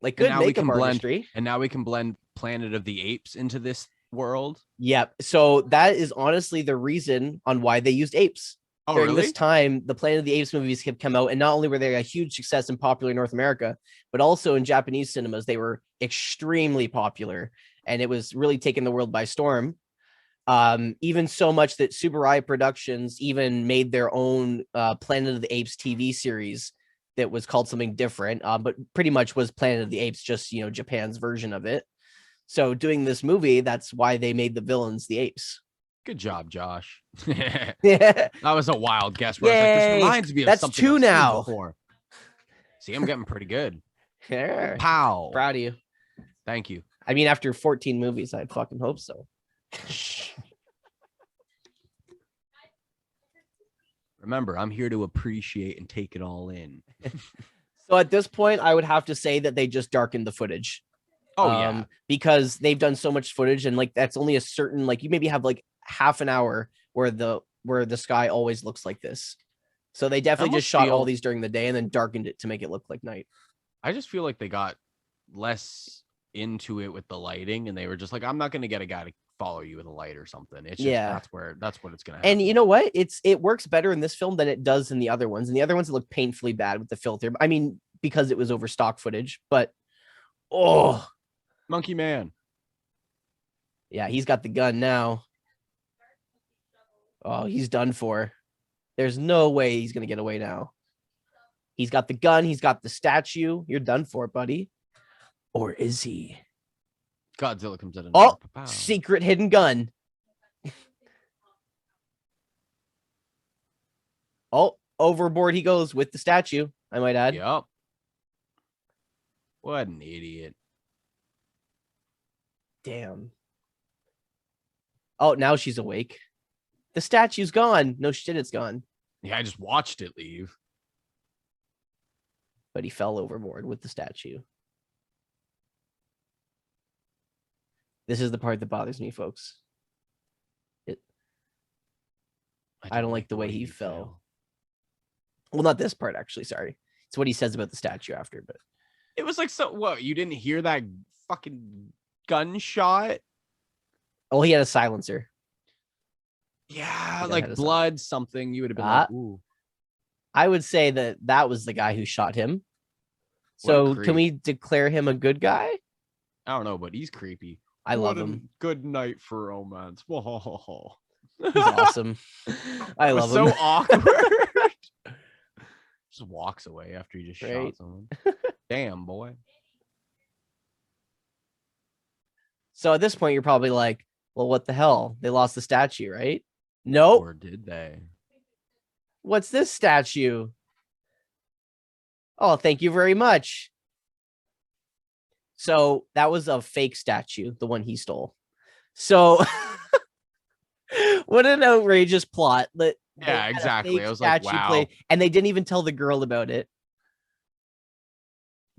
Like, good makeup artistry. And now we can blend Planet of the Apes into this world. Yep. So that is honestly the reason on why they used apes. Oh, During really? this time, the Planet of the Apes movies have come out, and not only were they a huge success and popular in North America, but also in Japanese cinemas, they were extremely popular, and it was really taking the world by storm. Even so much that Tsuburaya Productions even made their own Planet of the Apes TV series that was called something different, but pretty much was Planet of the Apes, just, you know, Japan's version of it. So doing this movie, that's why they made the villains the apes. Good job, Josh. Yeah. That was a wild guess. Where I was like, this reminds me of that's something two I've now. seen before. See, I'm getting pretty good. Yeah. Pow. Proud of you. Thank you. I mean, after 14 movies, I fucking hope so. Remember, I'm here to appreciate and take it all in. So at this point, I would have to say that they just darkened the footage. Oh yeah, because they've done so much footage, and like that's only a certain, like you maybe have like half an hour where the sky always looks like this. So they I definitely just almost shot all feel. these during the day and then darkened it to make it look like night. I just feel like they got less into it with the lighting, and they were just like, I'm not gonna get a guy to follow you with a light or something. It's just Yeah. that's what it's gonna And happen. you know what? It works better in this film than it does in the other ones. And the other ones look painfully bad with the filter. I mean, because it was over stock footage, but oh Monkey Man. yeah, he's got the gun now. Oh, he's done for. There's no way he's gonna get away now. He's got the gun, he's got the statue. You're done for, buddy. Or is he? Godzilla comes in. Oh, secret hidden gun. Oh, overboard he goes with the statue, I might add. Yep. What an idiot. Damn. Oh, now she's awake. The statue's gone. No shit, it's gone. Yeah, I just watched it leave. But he fell overboard with the statue. This is the part that bothers me, folks. I don't like the way he fell. Well, not this part, actually. Sorry. It's what he says about the statue after, but it was like, so what? You didn't hear that fucking gunshot? Oh, he had a silencer. Yeah, like blood, something. You would have been like, ooh. I would say that was the guy who shot him. So can we declare him a good guy? I don't know, but he's creepy. I love him. Good night for romance. He's awesome. I love him. So awkward. Just walks away after he just shot someone. Damn, boy. So at this point, you're probably like, well, what the hell? They lost the statue, right? Nope. Or did they? What's this statue? Oh, thank you very much. So that was a fake statue, the one he stole. So what an outrageous plot. Yeah, exactly. I was like, wow. And they didn't even tell the girl about it.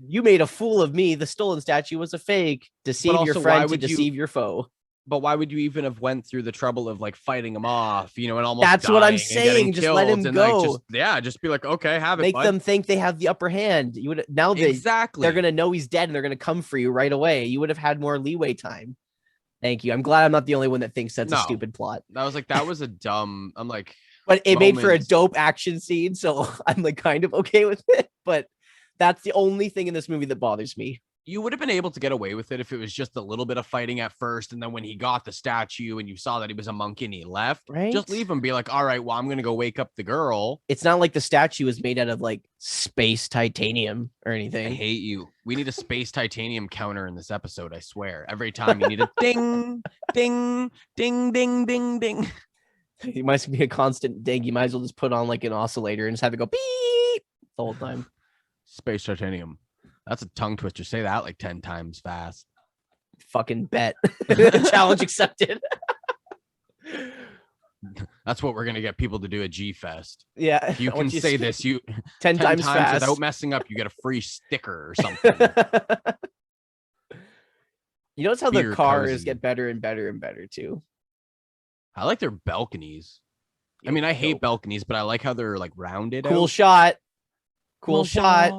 You made a fool of me. The stolen statue was a fake. Deceive your friend to deceive your foe. But why would you even have went through the trouble of like fighting him off, and almost that's what I'm saying. Just let him go. Like, just be like, okay, have it. Make them think they have the upper hand. You would now they're gonna know he's dead and they're gonna come for you right away. You would have had more leeway time. Thank you. I'm glad I'm not the only one that thinks that's a stupid plot. I was like, that was a dumb. I'm like, but it made for a dope action scene, so I'm like kind of okay with it. But that's the only thing in this movie that bothers me. You would have been able to get away with it if it was just a little bit of fighting at first, and then when he got the statue and you saw that he was a monkey and he left, right? Just leave him. Be like, all right, well, I'm gonna go wake up the girl. It's not like the statue is made out of like space titanium or anything. I hate you. We need a space titanium counter in this episode. I swear. Every time you need a ding, ding, ding, ding, ding, ding. It might be a constant ding. You might as well just put on like an oscillator and just have it go beep the whole time. Space titanium. That's a tongue twister. Say that like 10 times fast. Fucking bet. Challenge accepted. That's what we're going to get people to do at G-Fest. Yeah. If you can say this, you 10 times fast without messing up, you get a free sticker or something. You notice how the cars get better and better and better too. I like their balconies. I mean, I hate balconies, but I like how they're like rounded. Cool shot. Cool shot.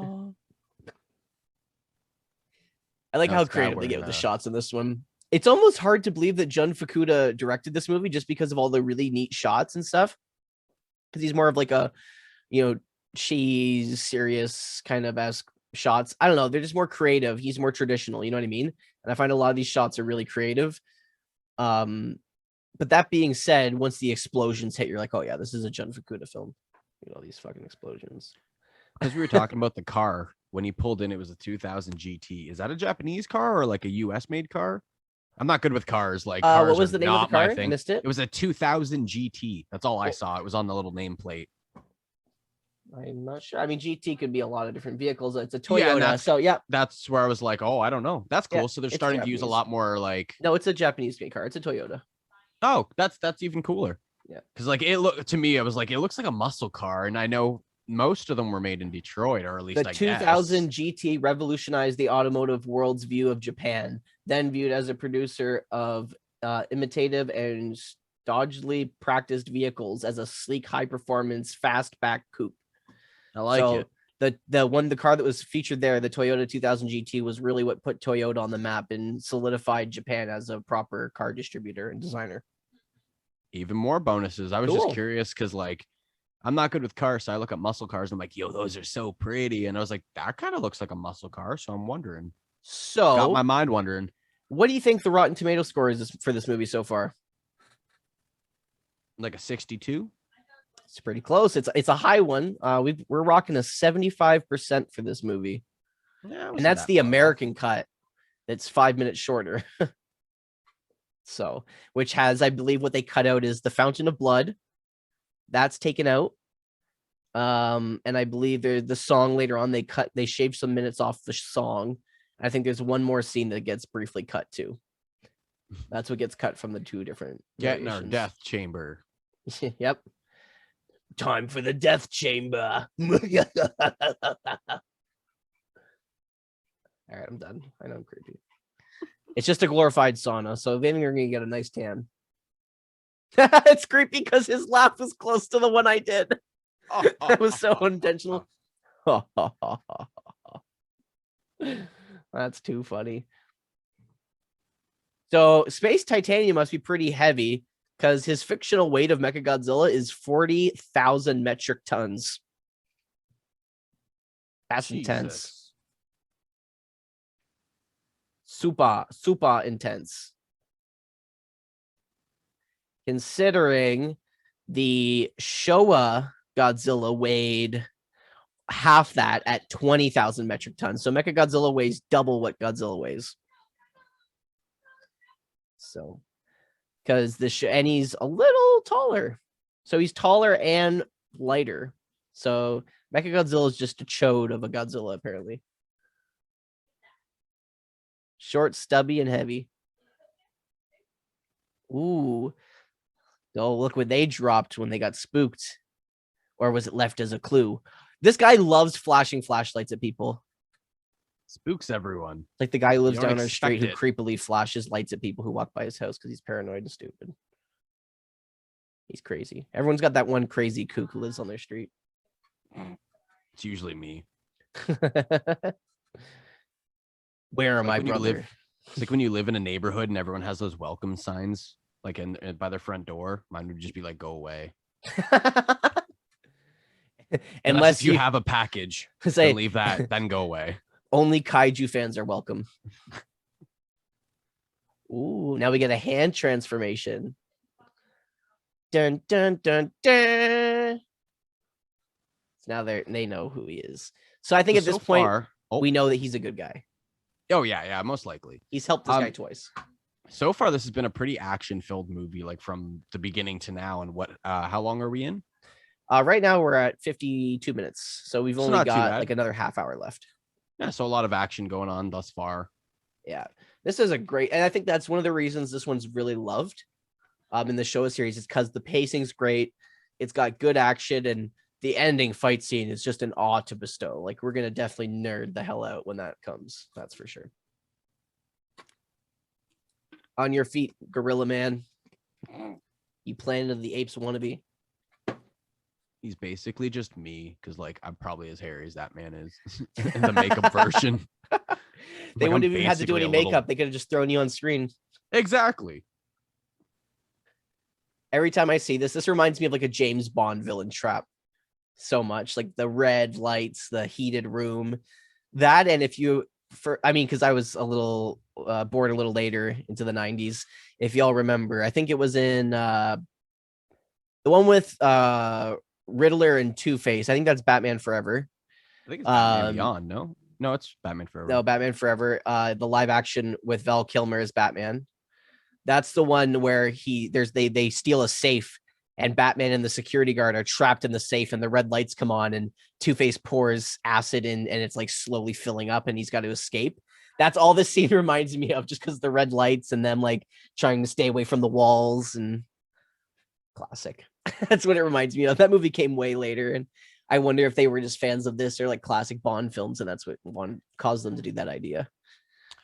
I like how creative they get with the shots in this one. It's almost hard to believe that Jun Fukuda directed this movie just because of all the really neat shots and stuff. Because he's more of like a, cheese, serious kind of as shots. I don't know. They're just more creative. He's more traditional. You know what I mean? And I find a lot of these shots are really creative. But that being said, once the explosions hit, you're like, oh yeah, this is a Jun Fukuda film. All these fucking explosions. Because we were talking about the car. When he pulled in, it was a 2000 GT. Is that a Japanese car or like a US made car? I'm not good with cars. Like, cars what was the name of the car? I missed it. It was a 2000 GT. That's all I saw. It was on the little nameplate. I'm not sure. I mean, GT could be a lot of different vehicles. It's a Toyota. So yeah, that's where I was like, oh, I don't know. That's cool. So they're starting to use a lot more like. No, it's a Japanese made car. It's a Toyota. Oh, that's even cooler. Yeah, because like it looked to me, I was like, it looks like a muscle car, and I know most of them were made in Detroit, or at least The I 2000 guess. GT revolutionized the automotive world's view of Japan, then viewed as a producer of imitative and stodgily practiced vehicles as a sleek, high-performance, fastback coupe. I like it. The car that was featured there, the Toyota 2000 GT, was really what put Toyota on the map and solidified Japan as a proper car distributor and designer. Even more bonuses. I was Cool. just curious because, like, I'm not good with cars, so I look at muscle cars and I'm like, yo, those are so pretty. And I was like, that kind of looks like a muscle car. So I'm wondering. So, got my mind wondering. What do you think the Rotten Tomato score is for this movie so far? Like a 62? It's pretty close. It's a high one. We're rocking a 75% for this movie. Yeah, and that's the American cut. It's 5 minutes shorter. So, which has, I believe, what they cut out is the Fountain of Blood. That's taken out. And I believe the song later on, they shaved some minutes off the song. I think there's one more scene that gets briefly cut too. That's what gets cut from the two different. Get in our death chamber. Yep. Time for the death chamber. All right, I'm done. I know I'm creepy. It's just a glorified sauna, so maybe you're gonna get a nice tan. It's creepy because his laugh was close to the one I did. That was so intentional. That's too funny. So space titanium must be pretty heavy because his fictional weight of Mechagodzilla is 40,000 metric tons. That's intense. Super intense. Considering the Showa Godzilla weighed half that at 20,000 metric tons. So Mechagodzilla weighs double what Godzilla weighs. So, because and he's a little taller. So he's taller and lighter. So Mechagodzilla is just a chode of a Godzilla, apparently. Short, stubby, and heavy. Ooh. Oh, look what they dropped when they got spooked. Or was it left as a clue? This guy loves flashing flashlights at people. Spooks everyone. Like the guy who lives down our street who creepily flashes lights at people who walk by his house because he's paranoid and stupid. He's crazy. Everyone's got that one crazy kook who lives on their street. It's usually me. Where am I, brother? It's like when you live in a neighborhood and everyone has those welcome signs, like by their front door. Mine would just be like, "Go away." Unless you have a package, say, leave that, then go away. Only Kaiju fans are welcome. Ooh, now we get a hand transformation. Dun dun dun dun. So now they know who he is. So I think at this point, we know that he's a good guy. Oh yeah, most likely. He's helped this guy twice. So far, this has been a pretty action-filled movie, like from the beginning to now. And how long are we in? Right now we're at 52 minutes, so we've only got like another half hour left. Yeah, so a lot of action going on thus far. Yeah, this is a great, and I think that's one of the reasons this one's really loved in the Showa series is because the pacing's great. It's got good action, and the ending fight scene is just an awe to bestow. Like, we're gonna definitely nerd the hell out when that comes. That's for sure. On your feet, Gorilla Man. You Planet of the Apes wannabe. He's basically just me because, like, I'm probably as hairy as that man is in the makeup version. They wouldn't have even had to do any makeup. They could have just thrown you on screen. Exactly. Every time I see this reminds me of like a James Bond villain trap so much. Like the red lights, the heated room. That, and because I was a little born a little later into the 90s. If y'all remember, I think it was in the one with Riddler and Two-Face. I think that's Batman Forever. I think it's Batman Beyond. No, it's Batman Forever. No, Batman Forever. The live action with Val Kilmer as Batman. That's the one where they steal a safe and Batman and the security guard are trapped in the safe and the red lights come on and Two-Face pours acid in and it's like slowly filling up and he's got to escape. That's all this scene reminds me of, just because the red lights and them like trying to stay away from the walls. And classic. That's what it reminds me of. That movie came way later, and I wonder if they were just fans of this or like classic Bond films, and that's what caused them to do that idea.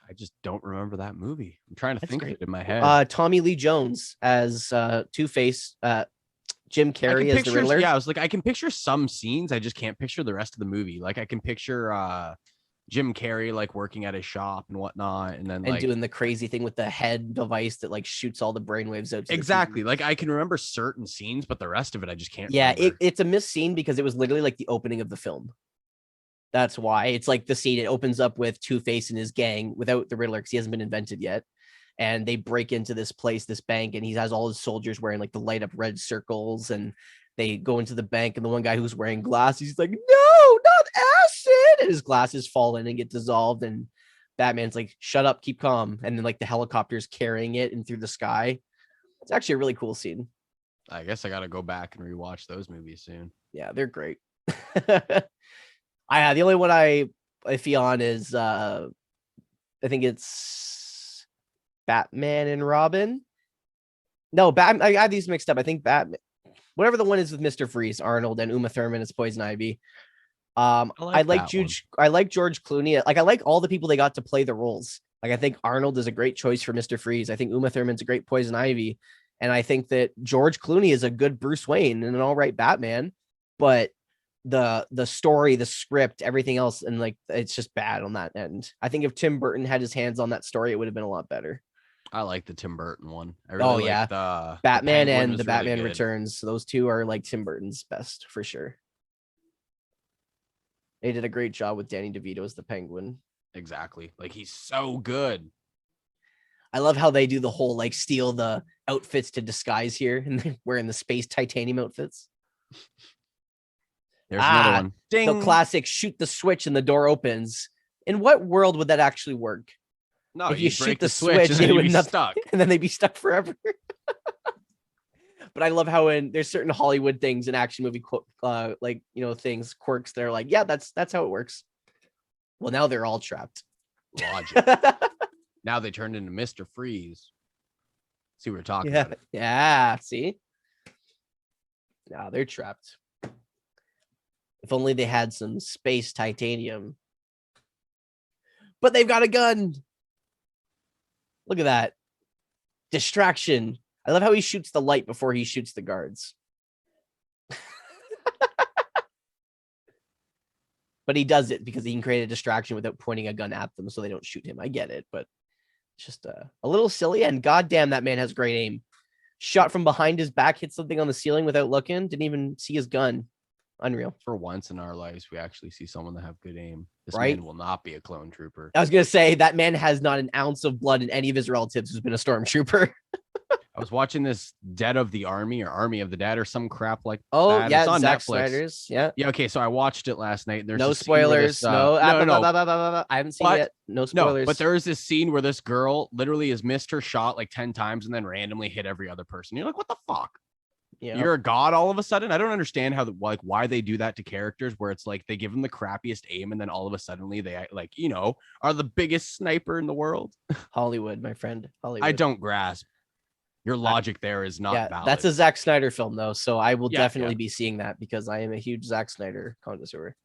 I just don't remember that movie. I'm trying to think of it in my head. Tommy Lee Jones as Two-Face, Jim Carrey as the Riddler. Yeah, I was like, I can picture some scenes. I just can't picture the rest of the movie. Like I can picture Jim Carrey like working at his shop and whatnot, and then doing the crazy thing with the head device that like shoots all the brainwaves out. Exactly. Like I can remember certain scenes, but the rest of it I just can't. Yeah, it's a missed scene because it was literally like the opening of the film. That's why it's like the scene. It opens up with Two-Face and his gang without the Riddler because he hasn't been invented yet. And they break into this place, this bank, and he has all his soldiers wearing like the light up red circles. And they go into the bank, and the one guy who's wearing glasses, he's like, "No, not acid!" And his glasses fall in and get dissolved. And Batman's like, "Shut up, keep calm." And then like the helicopter's carrying it and through the sky. It's actually a really cool scene. I guess I got to go back and rewatch those movies soon. Yeah, they're great. The only one I feel on is I think it's Batman and Robin. No, Batman. I have these mixed up. I think Batman, whatever the one is with Mr. Freeze, Arnold, and Uma Thurman as Poison Ivy. I like George Clooney. Like I like all the people they got to play the roles. Like I think Arnold is a great choice for Mr. Freeze. I think Uma Thurman's a great Poison Ivy, and I think that George Clooney is a good Bruce Wayne and an all right Batman. But the story, the script, everything else, and like it's just bad on that end. I think if Tim Burton had his hands on that story, it would have been a lot better. I like the Tim Burton one. The Batman and the Batman really Returns. Those two are like Tim Burton's best for sure. They did a great job with Danny DeVito as the Penguin. Exactly. Like he's so good. I love how they do the whole like steal the outfits to disguise here and they're wearing the space titanium outfits. There's another one. Ding. The classic shoot the switch and the door opens. In what world would that actually work? No, if you shoot the switch, it would not stuck. And then they'd be stuck forever. But I love how there's certain Hollywood things in action movie things, quirks that are like, yeah, that's how it works. Well, now they're all trapped. Logic. Now they turned into Mr. Freeze. See what we're talking about. Yeah, see? Now they're trapped. If only they had some space titanium. But they've got a gun. Look at that. Distraction. I love how he shoots the light before he shoots the guards. But he does it because he can create a distraction without pointing a gun at them so they don't shoot him. I get it, but it's just a little silly. And goddamn, that man has great aim. Shot from behind his back, hit something on the ceiling without looking. Didn't even see his gun. Unreal. For once in our lives, we actually see someone that have good aim. This man will not be a clone trooper. I was going to say that man has not an ounce of blood in any of his relatives who's been a stormtrooper. I was watching this Dead of the Army or Army of the Dead or some crap like that. Yeah, it's on Zack Netflix. Snyder's. Yeah. Yeah. Okay. So I watched it last night. There's no spoilers. No. I haven't seen it. No spoilers. No, but there is this scene where this girl literally has missed her shot like 10 times and then randomly hit every other person. You're like, what the fuck? Yeah. You're a god all of a sudden. I don't understand why they do that to characters where it's like they give them the crappiest aim and then all of a sudden they are the biggest sniper in the world. Hollywood, my friend. Hollywood. I don't grasp. Your logic there is not valid. That's a Zack Snyder film though, so I will definitely be seeing that because I am a huge Zack Snyder connoisseur.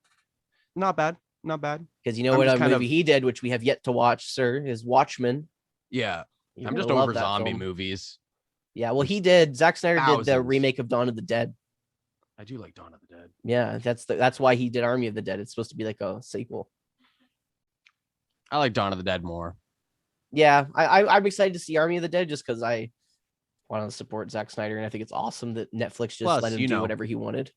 Not bad. Because you know what movie he did, which we have yet to watch, sir, is Watchmen. Yeah. I'm just over zombie movies. Yeah, well, Zack Snyder did the remake of Dawn of the Dead. I do like Dawn of the Dead. Yeah, that's why he did Army of the Dead. It's supposed to be like a sequel. I like Dawn of the Dead more. Yeah, I'm excited to see Army of the Dead just because I want to support Zack Snyder, and I think it's awesome that Netflix just let him do whatever he wanted.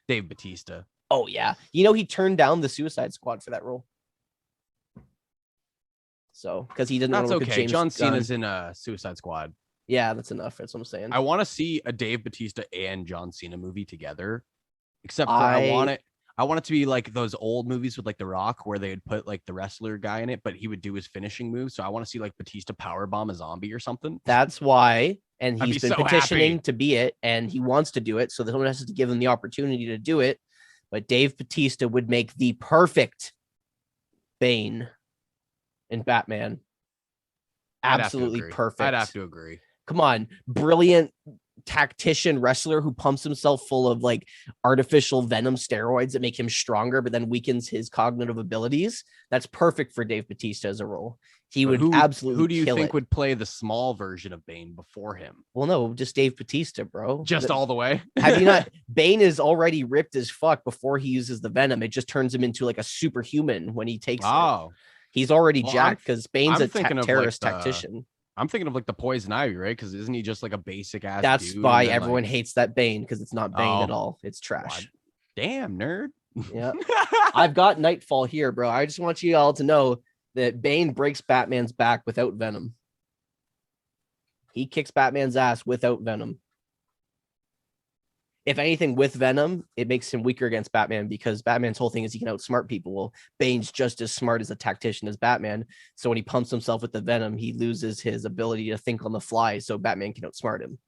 Dave Bautista. Oh, yeah. He turned down the Suicide Squad for that role. So, because he didn't want to work with James John Cena's in a Suicide Squad. Yeah, that's enough. That's what I'm saying. I want to see a Dave Bautista and John Cena movie together. Except for I want it to be like those old movies with like The Rock where they'd put like the wrestler guy in it, but he would do his finishing move. So I want to see like Bautista powerbomb a zombie or something. That's why. And he's been petitioning to be it, and he wants to do it. So someone has to give him the opportunity to do it. But Dave Bautista would make the perfect Bane in Batman. Absolutely perfect. I'd have to agree. Come on, brilliant tactician wrestler who pumps himself full of like artificial venom steroids that make him stronger, but then weakens his cognitive abilities. That's perfect for Dave Bautista as a role. He would absolutely. Who do you kill think it. would play the small version of Bane before him? Well, no, just Dave Bautista, bro. Just all the way. Have you not? Bane is already ripped as fuck before he uses the venom. It just turns him into like a superhuman when he takes it. He's already jacked because Bane's a terrorist tactician. I'm thinking of like the Poison Ivy, right? Because isn't he just like a basic ass? That's dude, why everyone hates that Bane, because it's not Bane at all. It's trash. What? Damn, nerd. Yeah. I've got Nightfall here, bro. I just want you all to know that Bane breaks Batman's back without venom. He kicks Batman's ass without venom. If anything, with venom, it makes him weaker against Batman because Batman's whole thing is he can outsmart people. Well, Bane's just as smart as a tactician as Batman. So when he pumps himself with the venom, he loses his ability to think on the fly. So Batman can outsmart him.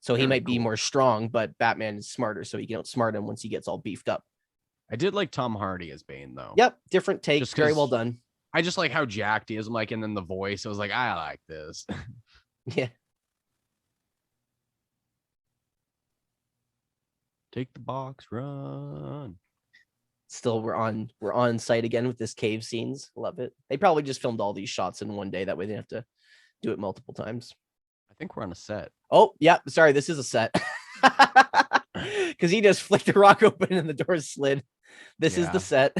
So he might be more strong, but Batman is smarter. So he can outsmart him once he gets all beefed up. I did like Tom Hardy as Bane, though. Yep. Different take. Very well done. I just like how jacked he is. I'm like, and then the voice, I was like, I like this. Yeah. Take the box, run. Still, we're on site again with this cave scenes. Love it. They probably just filmed all these shots in one day. That way they have to do it multiple times. I think we're on a set. Oh, yeah. Sorry, this is a set. Because he just flicked the rock open and the door slid. This is the set.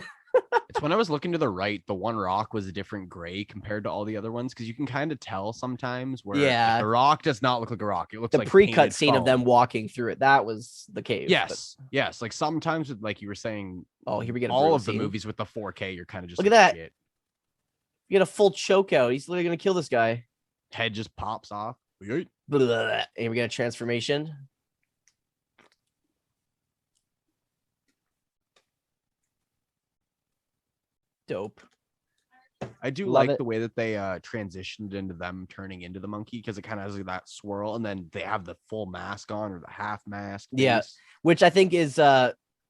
It's when I was looking to the right, the one rock was a different gray compared to all the other ones, because you can kind of tell sometimes where the rock does not look like a rock. It looks like the pre-cut scene of them walking through it. That was the cave. Yes, yes. Like sometimes with, like you were saying, here we get all of the movies with the 4K. You're kind of just look at that. Shit. You get a full choke out. He's literally gonna kill this guy. Head just pops off. Blah, blah, blah. And we got a transformation. Dope. I do like the way that they transitioned into them turning into the monkey, because it kind of has like that swirl, and then they have the full mask on or the half mask. Yeah, which I think is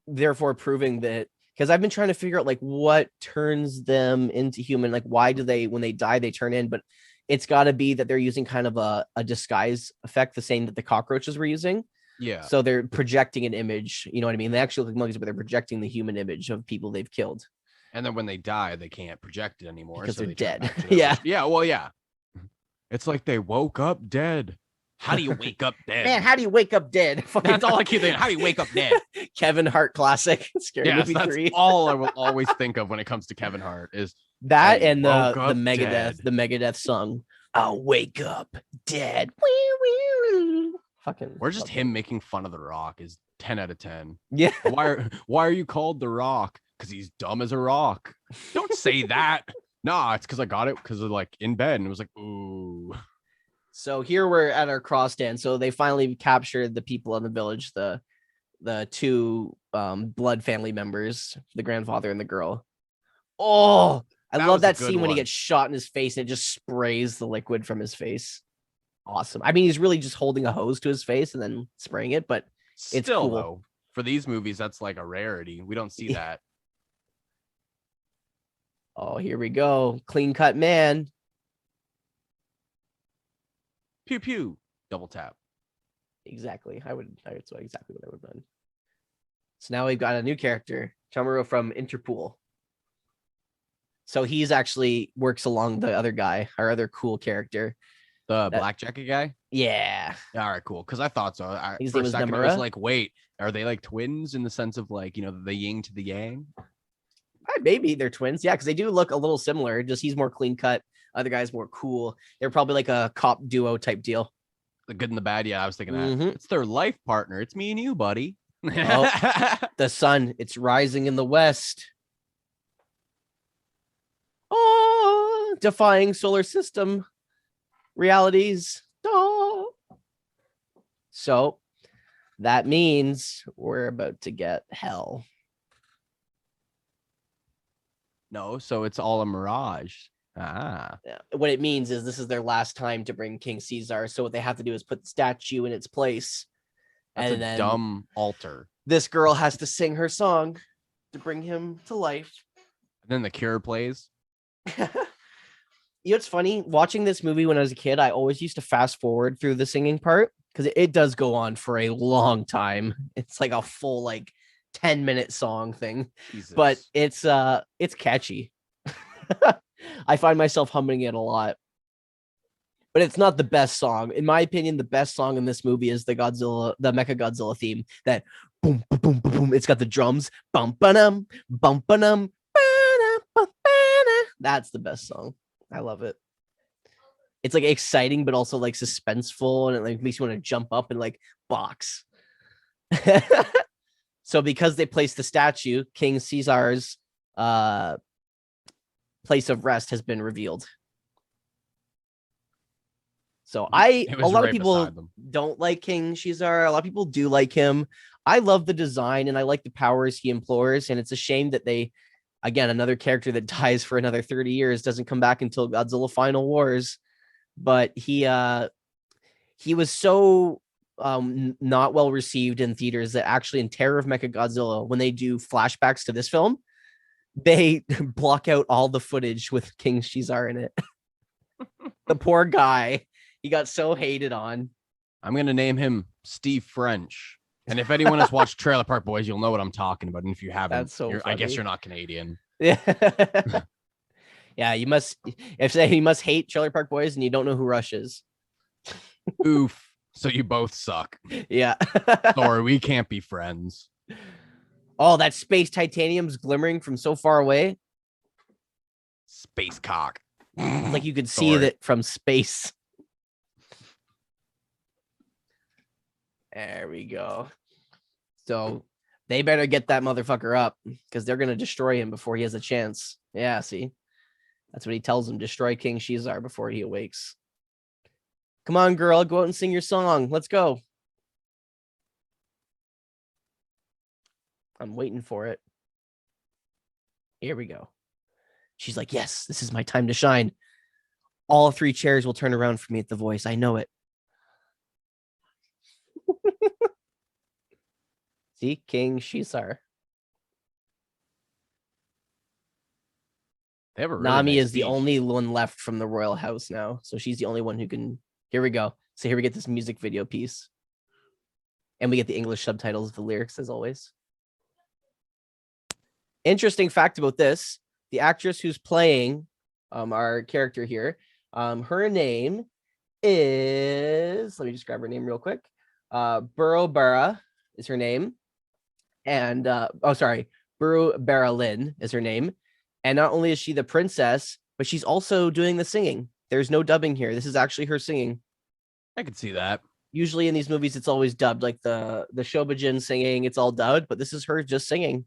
therefore proving that, because I've been trying to figure out like what turns them into human, like why do they, when they die, they turn in, but it's got to be that they're using kind of a disguise effect, the same that the cockroaches were using. Yeah. So they're projecting an image, you know what I mean? They actually look like monkeys, but they're projecting the human image of people they've killed. And then when they die, they can't project it anymore because they're dead. Yeah. Well, yeah. It's like they woke up dead. How do you wake up dead? Man, how do you wake up dead? That's all I keep thinking. How do you wake up dead? Kevin Hart classic. Scary Movie 3. All I will always think of when it comes to Kevin Hart is that, and the Megadeth song. I'll wake up dead. Fucking. Or just him making fun of The Rock is 10 out of 10. Yeah. Why are you called The Rock? Because he's dumb as a rock. Don't say that. Nah, it's because I got it because of like in bed, and it was like, ooh. So here we're at our cross stand. So they finally captured the people in the village, the two blood family members, the grandfather and the girl. Oh, I love that scene when he gets shot in his face and it just sprays the liquid from his face. Awesome. I mean, he's really just holding a hose to his face and then spraying it, but it's still cool. Though, for these movies, that's like a rarity. We don't see that. Oh, here we go. Clean cut man. Pew pew. Double tap. Exactly. That's exactly what I would have done. So now we've got a new character, Chamorro from Interpol. So he's actually works along the other guy, our other cool character. The black jacket guy? Yeah. All right, cool. Because I thought so. His for name a second, Namura. I was like, wait, are they like twins in the sense of like, you know, the yin to the yang? Maybe they're twins. Yeah, because they do look a little similar. Just he's more clean cut. Other guy's more cool. They're probably like a cop duo type deal. The good and the bad. Yeah, I was thinking that. It's their life partner. It's me and you, buddy. The sun, it's rising in the west. Oh, defying solar system realities. Oh. So that means we're about to get hell. No, so it's all a mirage. Yeah. What it means is this is their last time to bring King Caesar. So what they have to do is put the statue in its place. That's and a then dumb altar. This girl has to sing her song to bring him to life. And then the Cure plays. You know, it's funny watching this movie when I was a kid. I always used to fast forward through the singing part because it does go on for a long time. It's like a full like 10-minute song thing. Jesus. But it's catchy. I find myself humming it a lot. But it's not the best song. In my opinion, the best song in this movie is the Mechagodzilla theme. That boom, boom, boom, boom, boom. It's got the drums. Bum, ba-dum, bum, ba-dum, that's the best song. I love it. It's like exciting, but also like suspenseful, and it like makes you want to jump up and like box. So because they placed the statue, King Caesar's place of rest has been revealed. So a lot of people don't like King Caesar. A lot of people do like him. I love the design and I like the powers he implores. And it's a shame that they, again, another character that dies for another 30 years, doesn't come back until Godzilla Final Wars. But he was so not well received in theaters that actually in Terror of Mechagodzilla, when they do flashbacks to this film, they block out all the footage with King Caesar in it. The poor guy. He got so hated on. I'm going to name him Steve French. And if anyone has watched Trailer Park Boys, you'll know what I'm talking about. And if you haven't, that's so I guess you're not Canadian. Yeah. Yeah, you must hate Trailer Park Boys and you don't know who Rush is. Oof. So you both suck. Yeah. Sorry, we can't be friends. Oh, that space titanium's glimmering from so far away. Space cock. Like you could see it from space. There we go. So they better get that motherfucker up because they're going to destroy him before he has a chance. Yeah, see? That's what he tells him. Destroy King Caesar before he awakes. Come on, girl. Go out and sing your song. Let's go. I'm waiting for it. Here we go. She's like, yes, this is my time to shine. All 3 chairs will turn around for me at the voice. I know it. See, King Caesar. Really Nami nice is the only one left from the royal house now. So she's the only one who can. Here we go. So here we get this music video piece. And we get the English subtitles of the lyrics as always. Interesting fact about this. The actress who's playing our character here, her name is, let me just grab her name real quick. Burrow is her name. And Buru Baralin is her name. And not only is she the princess, but she's also doing the singing. There's no dubbing here. This is actually her singing. I could see that. Usually in these movies, it's always dubbed, like the Shobajin singing, it's all dubbed, but this is her just singing.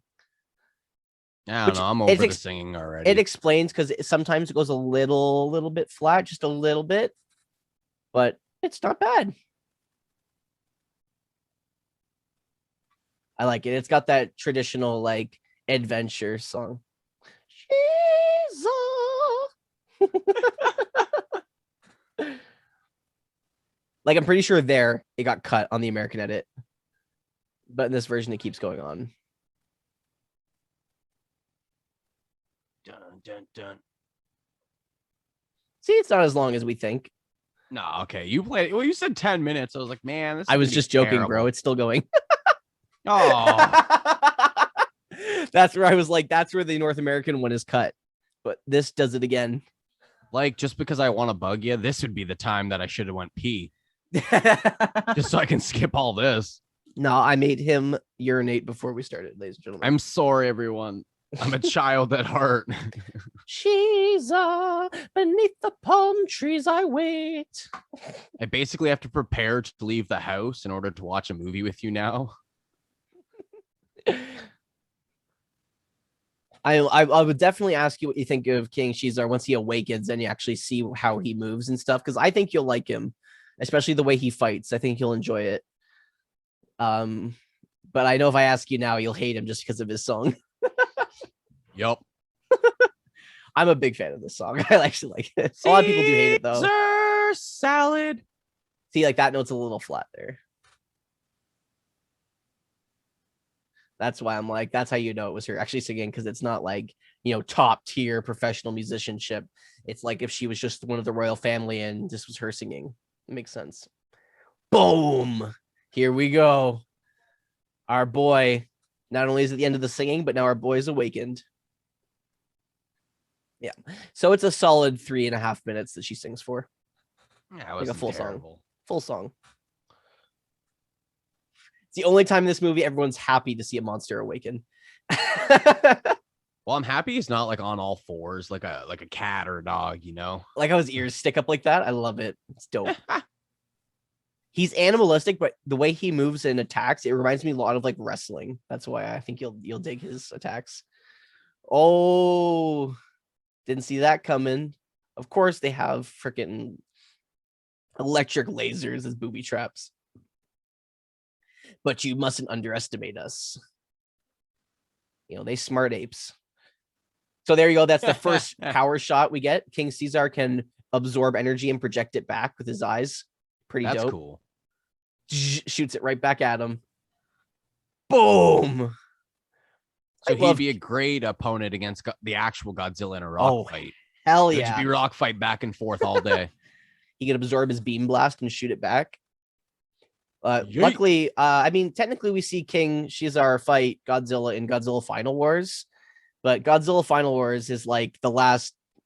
I don't know. I'm over the singing already. It explains because sometimes it goes a little bit flat, just a little bit, but it's not bad. I like it. It's got that traditional like adventure song. Like I'm pretty sure there it got cut on the American edit, but in this version it keeps going on. Dun, dun, dun. See, it's not as long as we think. No, okay. You played. Well, you said 10 minutes. I was like, man, this. I was just joking, bro. It's still going. Oh, that's where I was like, that's where the North American one is cut, but this does it again. Like, just because I want to bug you, this would be the time that I should have went pee, just so I can skip all this. No, I made him urinate before we started, ladies and gentlemen. I'm sorry, everyone. I'm a child at heart. She's beneath the palm trees I wait. I basically have to prepare to leave the house in order to watch a movie with you now. I would definitely ask you what you think of King Caesar once he awakens and you actually see how he moves and stuff, because I think you'll like him, especially the way he fights. I think you'll enjoy it. But I know if I ask you now, you'll hate him just because of his song. Yep. I'm a big fan of this song. I actually like it. A lot of people do hate it though. Caesar salad. See, like that note's a little flat there. That's why I'm like, that's how you know it was her actually singing, because it's not like, top tier professional musicianship. It's like if she was just one of the royal family and this was her singing. It makes sense. Boom. Here we go. Our boy, not only is at the end of the singing, but now our boy is awakened. Yeah. So it's a solid 3.5 minutes that she sings for. Yeah, it like a wasn't full terrible. song. Full song. It's the only time in this movie everyone's happy to see a monster awaken. Well, I'm happy he's not like on all fours like a cat or a dog, you know? Like how his ears stick up like that. I love it. It's dope. He's animalistic, but the way he moves and attacks, it reminds me a lot of like wrestling. That's why I think you'll dig his attacks. Oh, didn't see that coming. Of course, they have freaking electric lasers as booby traps. But you mustn't underestimate us. You know, they smart apes. So there you go. That's the first power shot we get. King Caesar can absorb energy and project it back with his eyes. Pretty That's dope. Cool. Shoots it right back at him. Boom. So he'd be a great opponent against the actual Godzilla in a rock fight. Hell yeah. It would be rock fight back and forth all day. He could absorb his beam blast and shoot it back. Luckily, I mean, technically we see King Caesar fight Godzilla in Godzilla Final Wars, but Godzilla Final Wars is like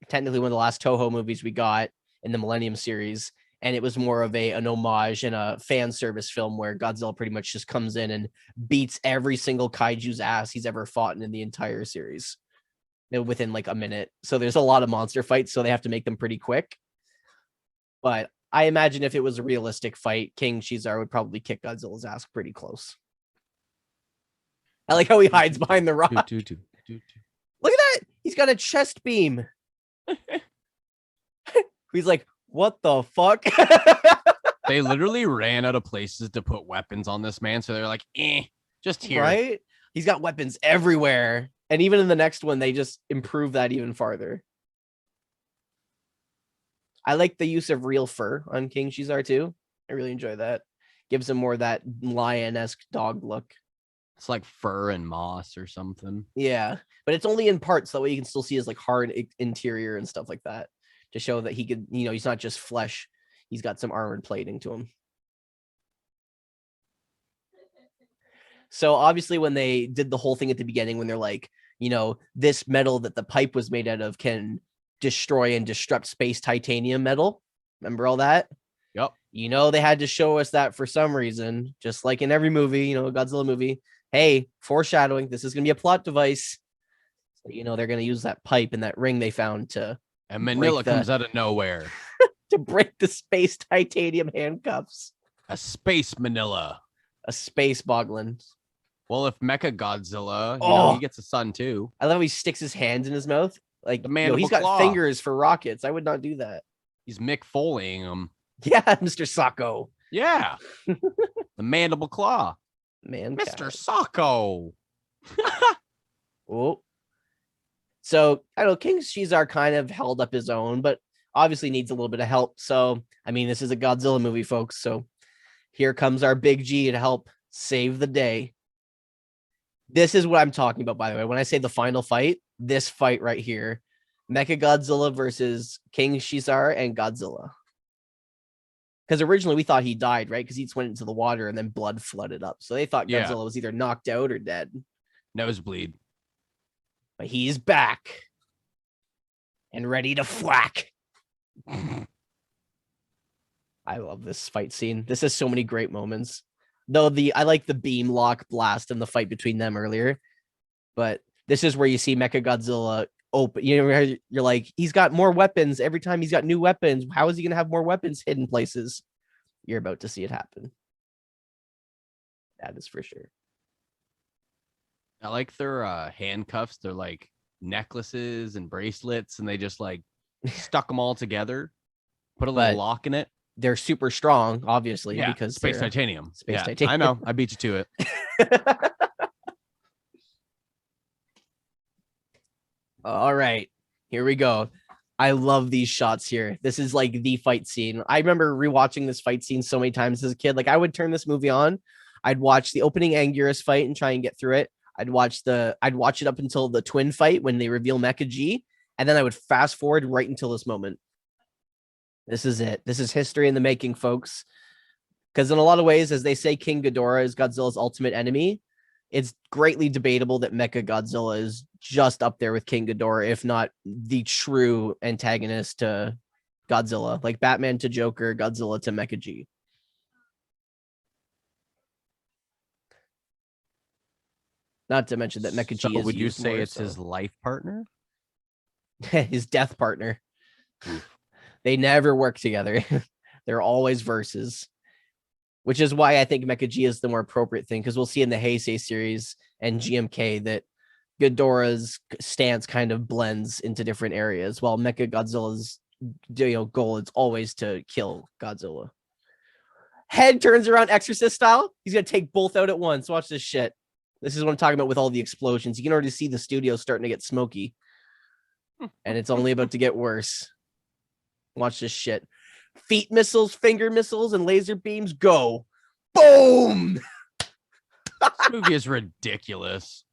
technically one of the last Toho movies we got in the Millennium series. And it was more of an homage and a fan service film where Godzilla pretty much just comes in and beats every single kaiju's ass he's ever fought in the entire series within like a minute. So there's a lot of monster fights, so they have to make them pretty quick. But I imagine if it was a realistic fight, King Caesar would probably kick Godzilla's ass pretty close. I like how he hides behind the rock. Look at that. He's got a chest beam. He's like, what the fuck? They literally ran out of places to put weapons on this man. So they're like, just here. Right? He's got weapons everywhere. And even in the next one, they just improve that even farther. I like the use of real fur on King Caesar too. I really enjoy that. Gives him more of that lion-esque dog look. It's like fur and moss or something. Yeah, but it's only in parts, so that way you can still see his like hard interior and stuff like that to show that he could, he's not just flesh. He's got some armored plating to him. So obviously when they did the whole thing at the beginning, when they're like, this metal that the pipe was made out of can destroy and disrupt space titanium metal. Remember all that? Yep. They had to show us that for some reason, just like in every movie, a Godzilla movie. Hey, foreshadowing, this is going to be a plot device. So, they're going to use that pipe and that ring they found to. And Manila comes out of nowhere. To break the space titanium handcuffs. A space Manila. A space Boglin. Well, if Mechagodzilla, he gets a son too. I love how he sticks his hands in his mouth. Like, the man, he's got fingers for rockets. I would not do that. He's Mick Foleying him. Yeah, Mr. Sacco. Yeah. The mandible claw. Mr. Sacco. Oh. So, I know King Caesar kind of held up his own, but obviously needs a little bit of help. So, I mean, this is a Godzilla movie, folks. So, here comes our big G to help save the day. This is what I'm talking about, by the way. When I say the final fight, this fight right here, Mechagodzilla versus King Caesar and Godzilla. Because originally we thought he died, right? Because he just went into the water and then blood flooded up. So they thought Godzilla was either knocked out or dead. Nosebleed. But he's back. And ready to whack. I love this fight scene. This has so many great moments. Though I like the beam lock blast and the fight between them earlier. But this is where you see Mechagodzilla open. You're like, he's got more weapons. Every time he's got new weapons. How is he going to have more weapons hidden places? You're about to see it happen. That is for sure. I like their handcuffs. They're like necklaces and bracelets, and they just like stuck them all together. Put a little lock in it. They're super strong, obviously, because space titanium. Space titanium. I know. I beat you to it. All right, here we go. I love these shots here. This is like the fight scene. I remember rewatching this fight scene so many times as a kid. Like I would turn this movie on. I'd watch the opening Anguirus fight and try and get through it. I'd watch it up until the twin fight when they reveal Mecha G, and then I would fast forward right until this moment. This is it. This is history in the making, folks. Because in a lot of ways, as they say, King Ghidorah is Godzilla's ultimate enemy. It's greatly debatable that Mechagodzilla is just up there with King Ghidorah, if not the true antagonist to Godzilla, like Batman to Joker, Godzilla to Mecha G. Not to mention that Mecha G is would you say more, it's his life partner? his death partner. They never work together. They're always versus, which is why I think Mecha G is the more appropriate thing, because we'll see in the Heisei series and GMK that Ghidorah's stance kind of blends into different areas, while Mechagodzilla's goal is always to kill Godzilla. Head turns around Exorcist style. He's gonna take both out at once. Watch this shit. This is what I'm talking about with all the explosions. You can already see the studio starting to get smoky, and it's only about to get worse. Watch this shit. Feet missiles, finger missiles, and laser beams go. Boom! This movie is ridiculous.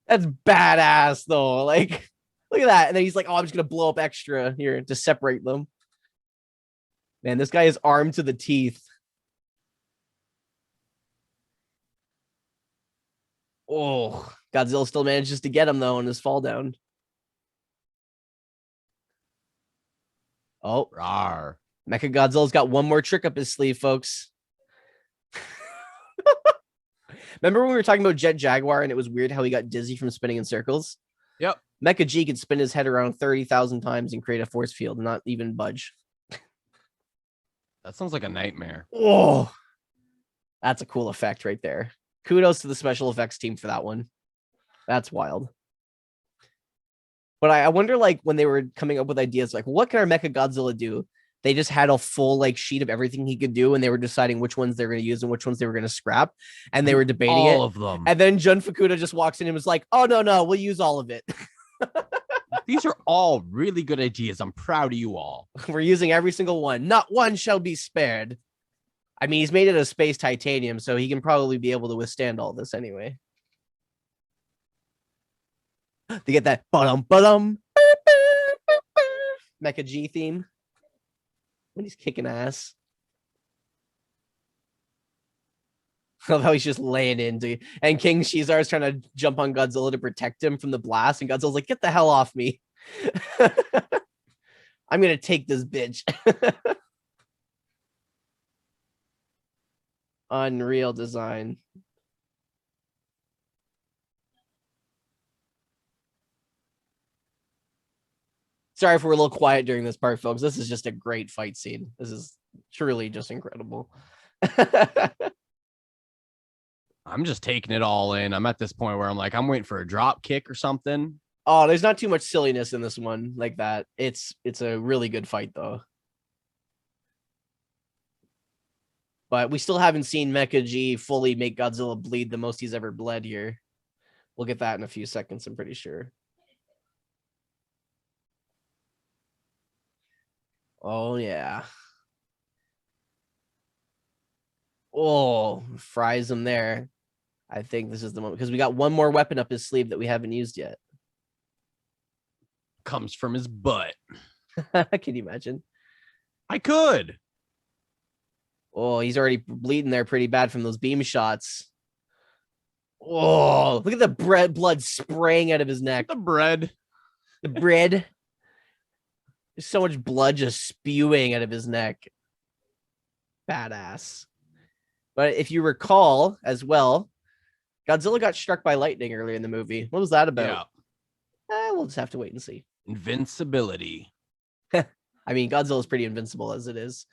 That's badass, though. Like, look at that. And then he's like, oh, I'm just going to blow up extra here to separate them. Man, this guy is armed to the teeth. Oh, Godzilla still manages to get him, though, in his fall down. Oh, Rawr. Mechagodzilla's got one more trick up his sleeve, folks. Remember when we were talking about Jet Jaguar and it was weird how he got dizzy from spinning in circles? Yep. Mecha G could spin his head around 30,000 times and create a force field and not even budge. That sounds like a nightmare. Oh, that's a cool effect right there. Kudos to the special effects team for that one. That's wild. But I wonder, like, when they were coming up with ideas, like, what can our Mechagodzilla do? They just had a full like sheet of everything he could do, and they were deciding which ones they were going to use and which ones they were going to scrap, and they were debating all of them. And then Jun Fukuda just walks in and was like, "Oh no, we'll use all of it." These are all really good ideas. I'm proud of you all. We're using every single one. Not one shall be spared. I mean, he's made it of space titanium, so he can probably be able to withstand all this anyway. To get that ba-dum Mecha G theme when he's kicking ass. I love how he's just laying into, and King Shizar is trying to jump on Godzilla to protect him from the blast, and Godzilla's like, "Get the hell off me! I'm gonna take this bitch." Unreal design. Sorry if we're a little quiet during this part, folks. This is just a great fight scene. This is truly just incredible. I'm just taking it all in. I'm at this point where I'm like, I'm waiting for a drop kick or something. Oh, there's not too much silliness in this one like that. It's a really good fight, though. But we still haven't seen Mecha G fully make Godzilla bleed the most he's ever bled here. We'll get that in a few seconds, I'm pretty sure. Oh, yeah. Oh, fries him there. I think this is the moment, because we got one more weapon up his sleeve that we haven't used yet. Comes from his butt. Can you imagine? I could. Oh, he's already bleeding there pretty bad from those beam shots. Oh, look at the blood spraying out of his neck. The bread. The bread. There's so much blood just spewing out of his neck. Badass. But if you recall as well, Godzilla got struck by lightning earlier in the movie. What was that about? Yeah. We'll just have to wait and see. Invincibility. I mean, Godzilla's pretty invincible as it is.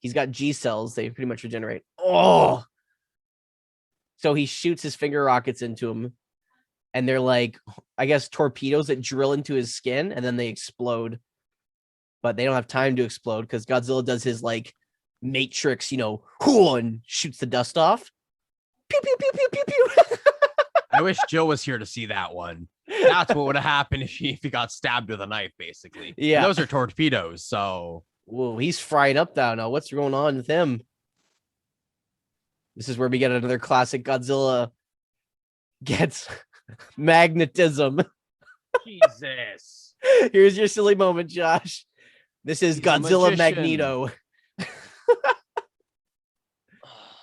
He's got G cells. They pretty much regenerate. Oh! So he shoots his finger rockets into him. And they're like, I guess, torpedoes that drill into his skin. And then they explode. But they don't have time to explode because Godzilla does his, like, Matrix, and shoots the dust off. Pew, pew, pew, pew, pew, pew. I wish Joe was here to see that one. That's what would have happened if he got stabbed with a knife, basically. Yeah. And those are torpedoes, so... Whoa, he's fried up now. What's going on with him? This is where we get another classic Godzilla gets magnetism. Jesus. Here's your silly moment, Josh. This is Godzilla Magneto.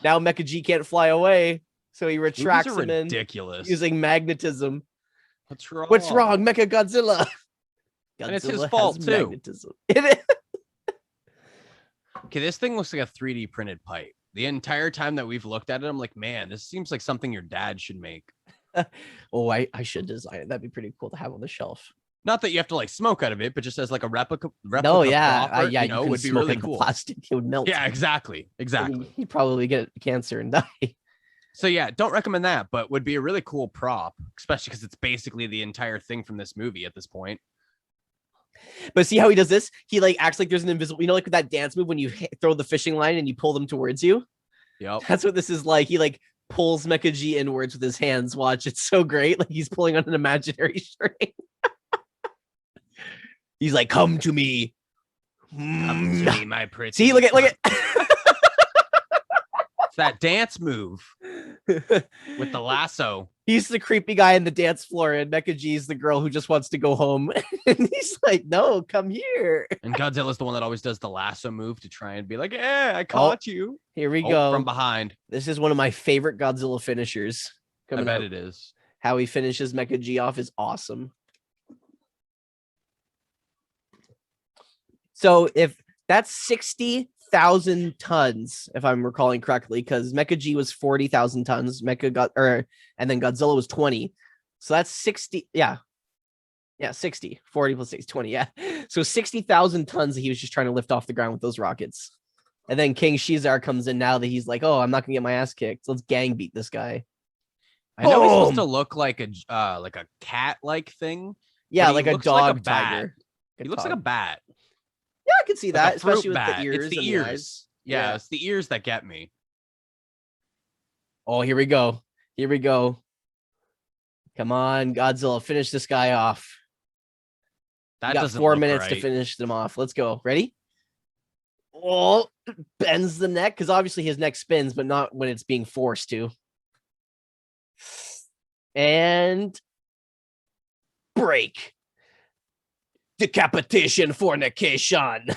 Now Mecha G can't fly away, so he retracts him ridiculous. Using magnetism. What's wrong? What's wrong, Mechagodzilla? And it's his fault too. Magnetism. It is. Okay, this thing looks like a 3D printed pipe. The entire time that we've looked at it, I'm like, man, this seems like something your dad should make. Oh, I should design it. That'd be pretty cool to have on the shelf. Not that you have to like smoke out of it, but just as like a replica. No, yeah, prop, yeah, you know, would be really cool. Plastic, it would melt. Yeah, exactly. He'd probably get cancer and die. So yeah, don't recommend that, but would be a really cool prop, especially because it's basically the entire thing from this movie at this point. But see how he does this? He like acts like there's an invisible, that dance move when you throw the fishing line and you pull them towards you. Yep. That's what this is like. He like pulls Mecha G inwards with his hands. Watch, it's so great. Like he's pulling on an imaginary string. He's like, come to me. Come to me, my pretty. See, look at It's that dance move with the lasso. He's the creepy guy in the dance floor, and Mecha G's the girl who just wants to go home. And he's like, no, come here. And Godzilla's the one that always does the lasso move to try and be like, yeah, I caught you. Here we go. From behind. This is one of my favorite Godzilla finishers. I bet it is. How he finishes Mecha G off is awesome. So if that's 60,000 tons, if I'm recalling correctly, because Mecha G was 40,000 tons, and then Godzilla was 20. So that's 60. Yeah. 60. 40 plus 6, 20. Yeah. So 60,000 tons that he was just trying to lift off the ground with those rockets. And then King Shizar comes in now that he's like, oh, I'm not gonna get my ass kicked. Let's gang beat this guy. I know he's supposed to look like a cat-like thing. Yeah, like a dog, like a tiger. He looks like a bat. Yeah, I can see that, especially with bat. the ears. It's the ears. Yeah, it's the ears that get me. Oh, here we go. Here we go. Come on, Godzilla, finish this guy off. That got 4 minutes to finish them off. Let's go. Ready? Oh, bends the neck because obviously his neck spins, but not when it's being forced to. And break. Decapitation fornication.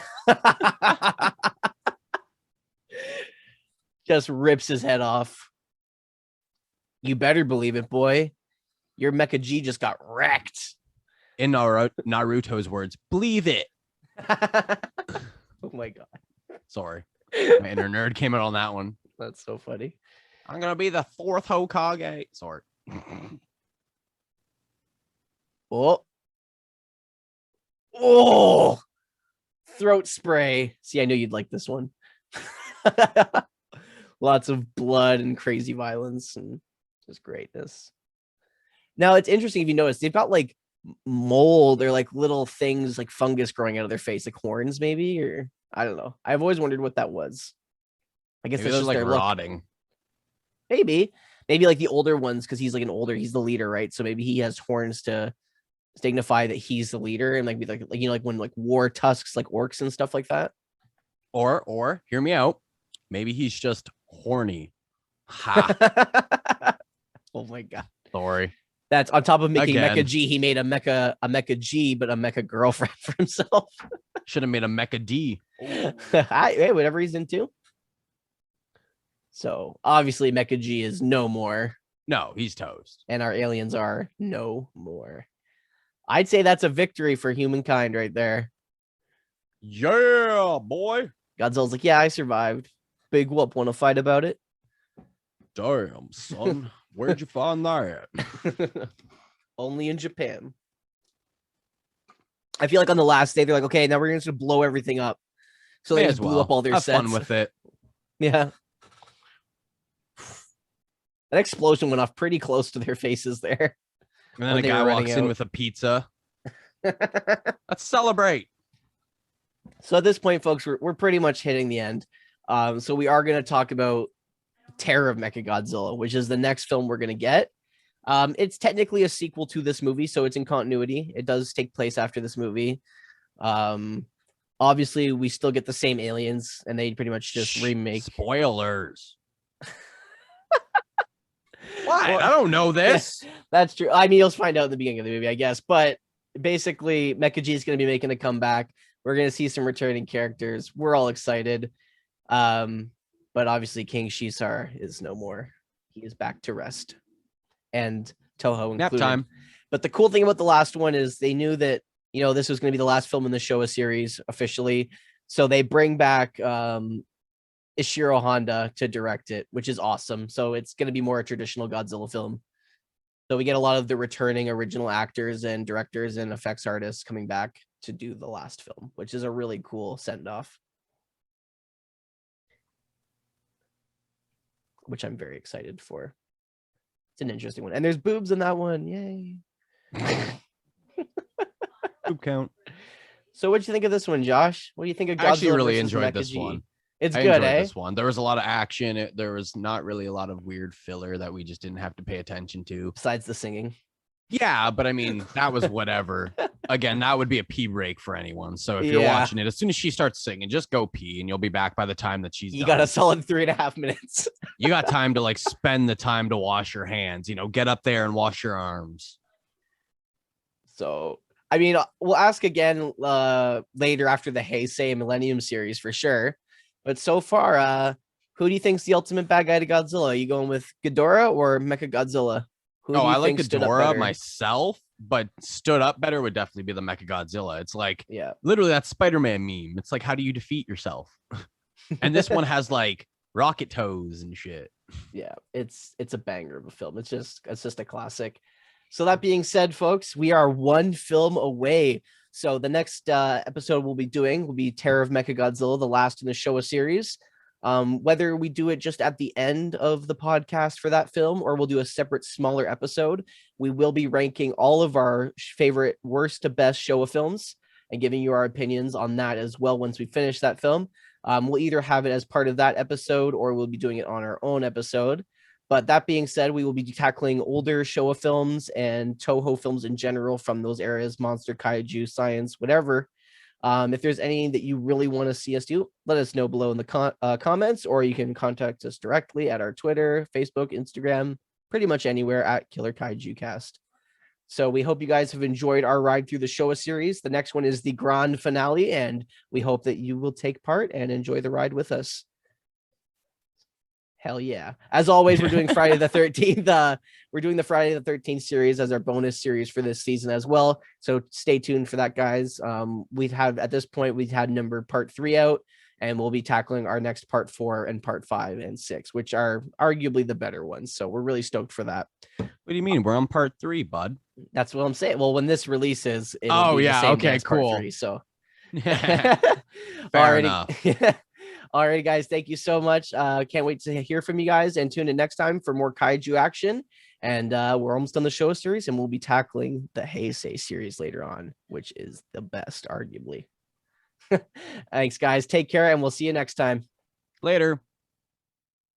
Just rips his head off. You better believe it, boy. Your Mecha G just got wrecked. In Naruto's words, believe it. Oh my god. Sorry. My inner nerd came out on that one. That's so funny. I'm going to be the 4th Hokage. Sorry. Oh, throat spray. See, I knew you'd like this one. Lots of blood and crazy violence and just greatness. Now, it's interesting if you notice, they've got like mold or like little things like fungus growing out of their face, like horns maybe, or I don't know. I've always wondered what that was. I guess it's just like rotting. Maybe like the older ones, because he's the leader, right? So maybe he has horns to signify that he's the leader, and like when like war tusks like orcs and stuff like that. Or hear me out. Maybe he's just horny. Ha. Oh my god. Sorry. That's on top of making Mecha G. He made a Mecha G, but a Mecha girlfriend for himself. Should have made a Mecha D. Hey, whatever he's into. So obviously Mecha G is no more. No, he's toast. And our aliens are no more. I'd say that's a victory for humankind right there. Yeah, boy. Godzilla's like, yeah, I survived. Big whoop. Want to fight about it? Damn, son. Where'd you find that? Only in Japan. I feel like on the last day, they're like, okay, now we're going to blow everything up. So they just blew up all their sets. Have fun with it. Yeah. That explosion went off pretty close to their faces there. And then a guy walks in with a pizza. Let's celebrate. So at this point, folks, we're pretty much hitting the end. So we are going to talk about Terror of Mechagodzilla, which is the next film we're going to get. It's technically a sequel to this movie, so it's in continuity. It does take place after this movie. Obviously, we still get the same aliens, and they pretty much just remake. Spoilers. What? Well, I don't know this. Yeah, that's true. I mean, you'll find out in the beginning of the movie, I guess. But basically, Mecha G is going to be making a comeback. We're going to see some returning characters. We're all excited. But obviously, King Shisar is no more. He is back to rest, and Toho included. Nap time. But the cool thing about the last one is they knew that, this was going to be the last film in the Showa series officially. So they bring back Ishiro Honda to direct it, which is awesome. So it's going to be more a traditional Godzilla film. So we get a lot of the returning original actors and directors and effects artists coming back to do the last film, which is a really cool send-off, which I'm very excited for. It's an interesting one. And there's boobs in that one. Yay. Boob count. So what'd you think of this one, Josh? What do you think of Godzilla? I actually really versus enjoyed Mecha this G? one. It's I good, enjoyed eh? This one. There was a lot of action. There was not really a lot of weird filler that we just didn't have to pay attention to. Besides the singing. Yeah, but I mean, that was whatever. Again, that would be a pee break for anyone. So if you're watching it, as soon as she starts singing, just go pee and you'll be back by the time that she's done. Got a solid 3.5 minutes. You got time to like spend the time to wash your hands, get up there and wash your arms. So, I mean, we'll ask again later after the Heisei Millennium series for sure. But so far, who do you think's the ultimate bad guy to Godzilla? Are you going with Ghidorah or Mechagodzilla? I like Ghidorah myself, but stood up better would definitely be the Mechagodzilla. It's like, literally that Spider-Man meme. It's like, how do you defeat yourself? And this one has like rocket toes and shit. Yeah, it's a banger of a film. It's just a classic. So that being said, folks, we are one film away. So the next episode we'll be doing will be Terror of Mechagodzilla, the last in the Showa series. Whether we do it just at the end of the podcast for that film or we'll do a separate smaller episode, we will be ranking all of our favorite worst to best Showa films and giving you our opinions on that as well once we finish that film. We'll either have it as part of that episode or we'll be doing it on our own episode. But that being said, we will be tackling older Showa films and Toho films in general from those areas, monster, kaiju, science, whatever. If there's any that you really want to see us do, let us know below in the comments, or you can contact us directly at our Twitter, Facebook, Instagram, pretty much anywhere at Killer Kaiju Cast. So we hope you guys have enjoyed our ride through the Showa series. The next one is the grand finale, and we hope that you will take part and enjoy the ride with us. Hell yeah. As always, we're doing Friday the 13th. We're doing the Friday the 13th series as our bonus series for this season as well. So stay tuned for that, guys. We've had number part 3 out, and we'll be tackling our next part 4 and part 5 and 6, which are arguably the better ones. So we're really stoked for that. What do you mean? We're on part 3, bud. That's what I'm saying. Well, when this releases, okay, cool. Part 3, so fair enough. Alrighty, guys, thank you so much. Can't wait to hear from you guys and tune in next time for more kaiju action. And we're almost done the Showa series, and we'll be tackling the Heisei series later on, which is the best, arguably. Thanks, guys. Take care, and we'll see you next time. Later.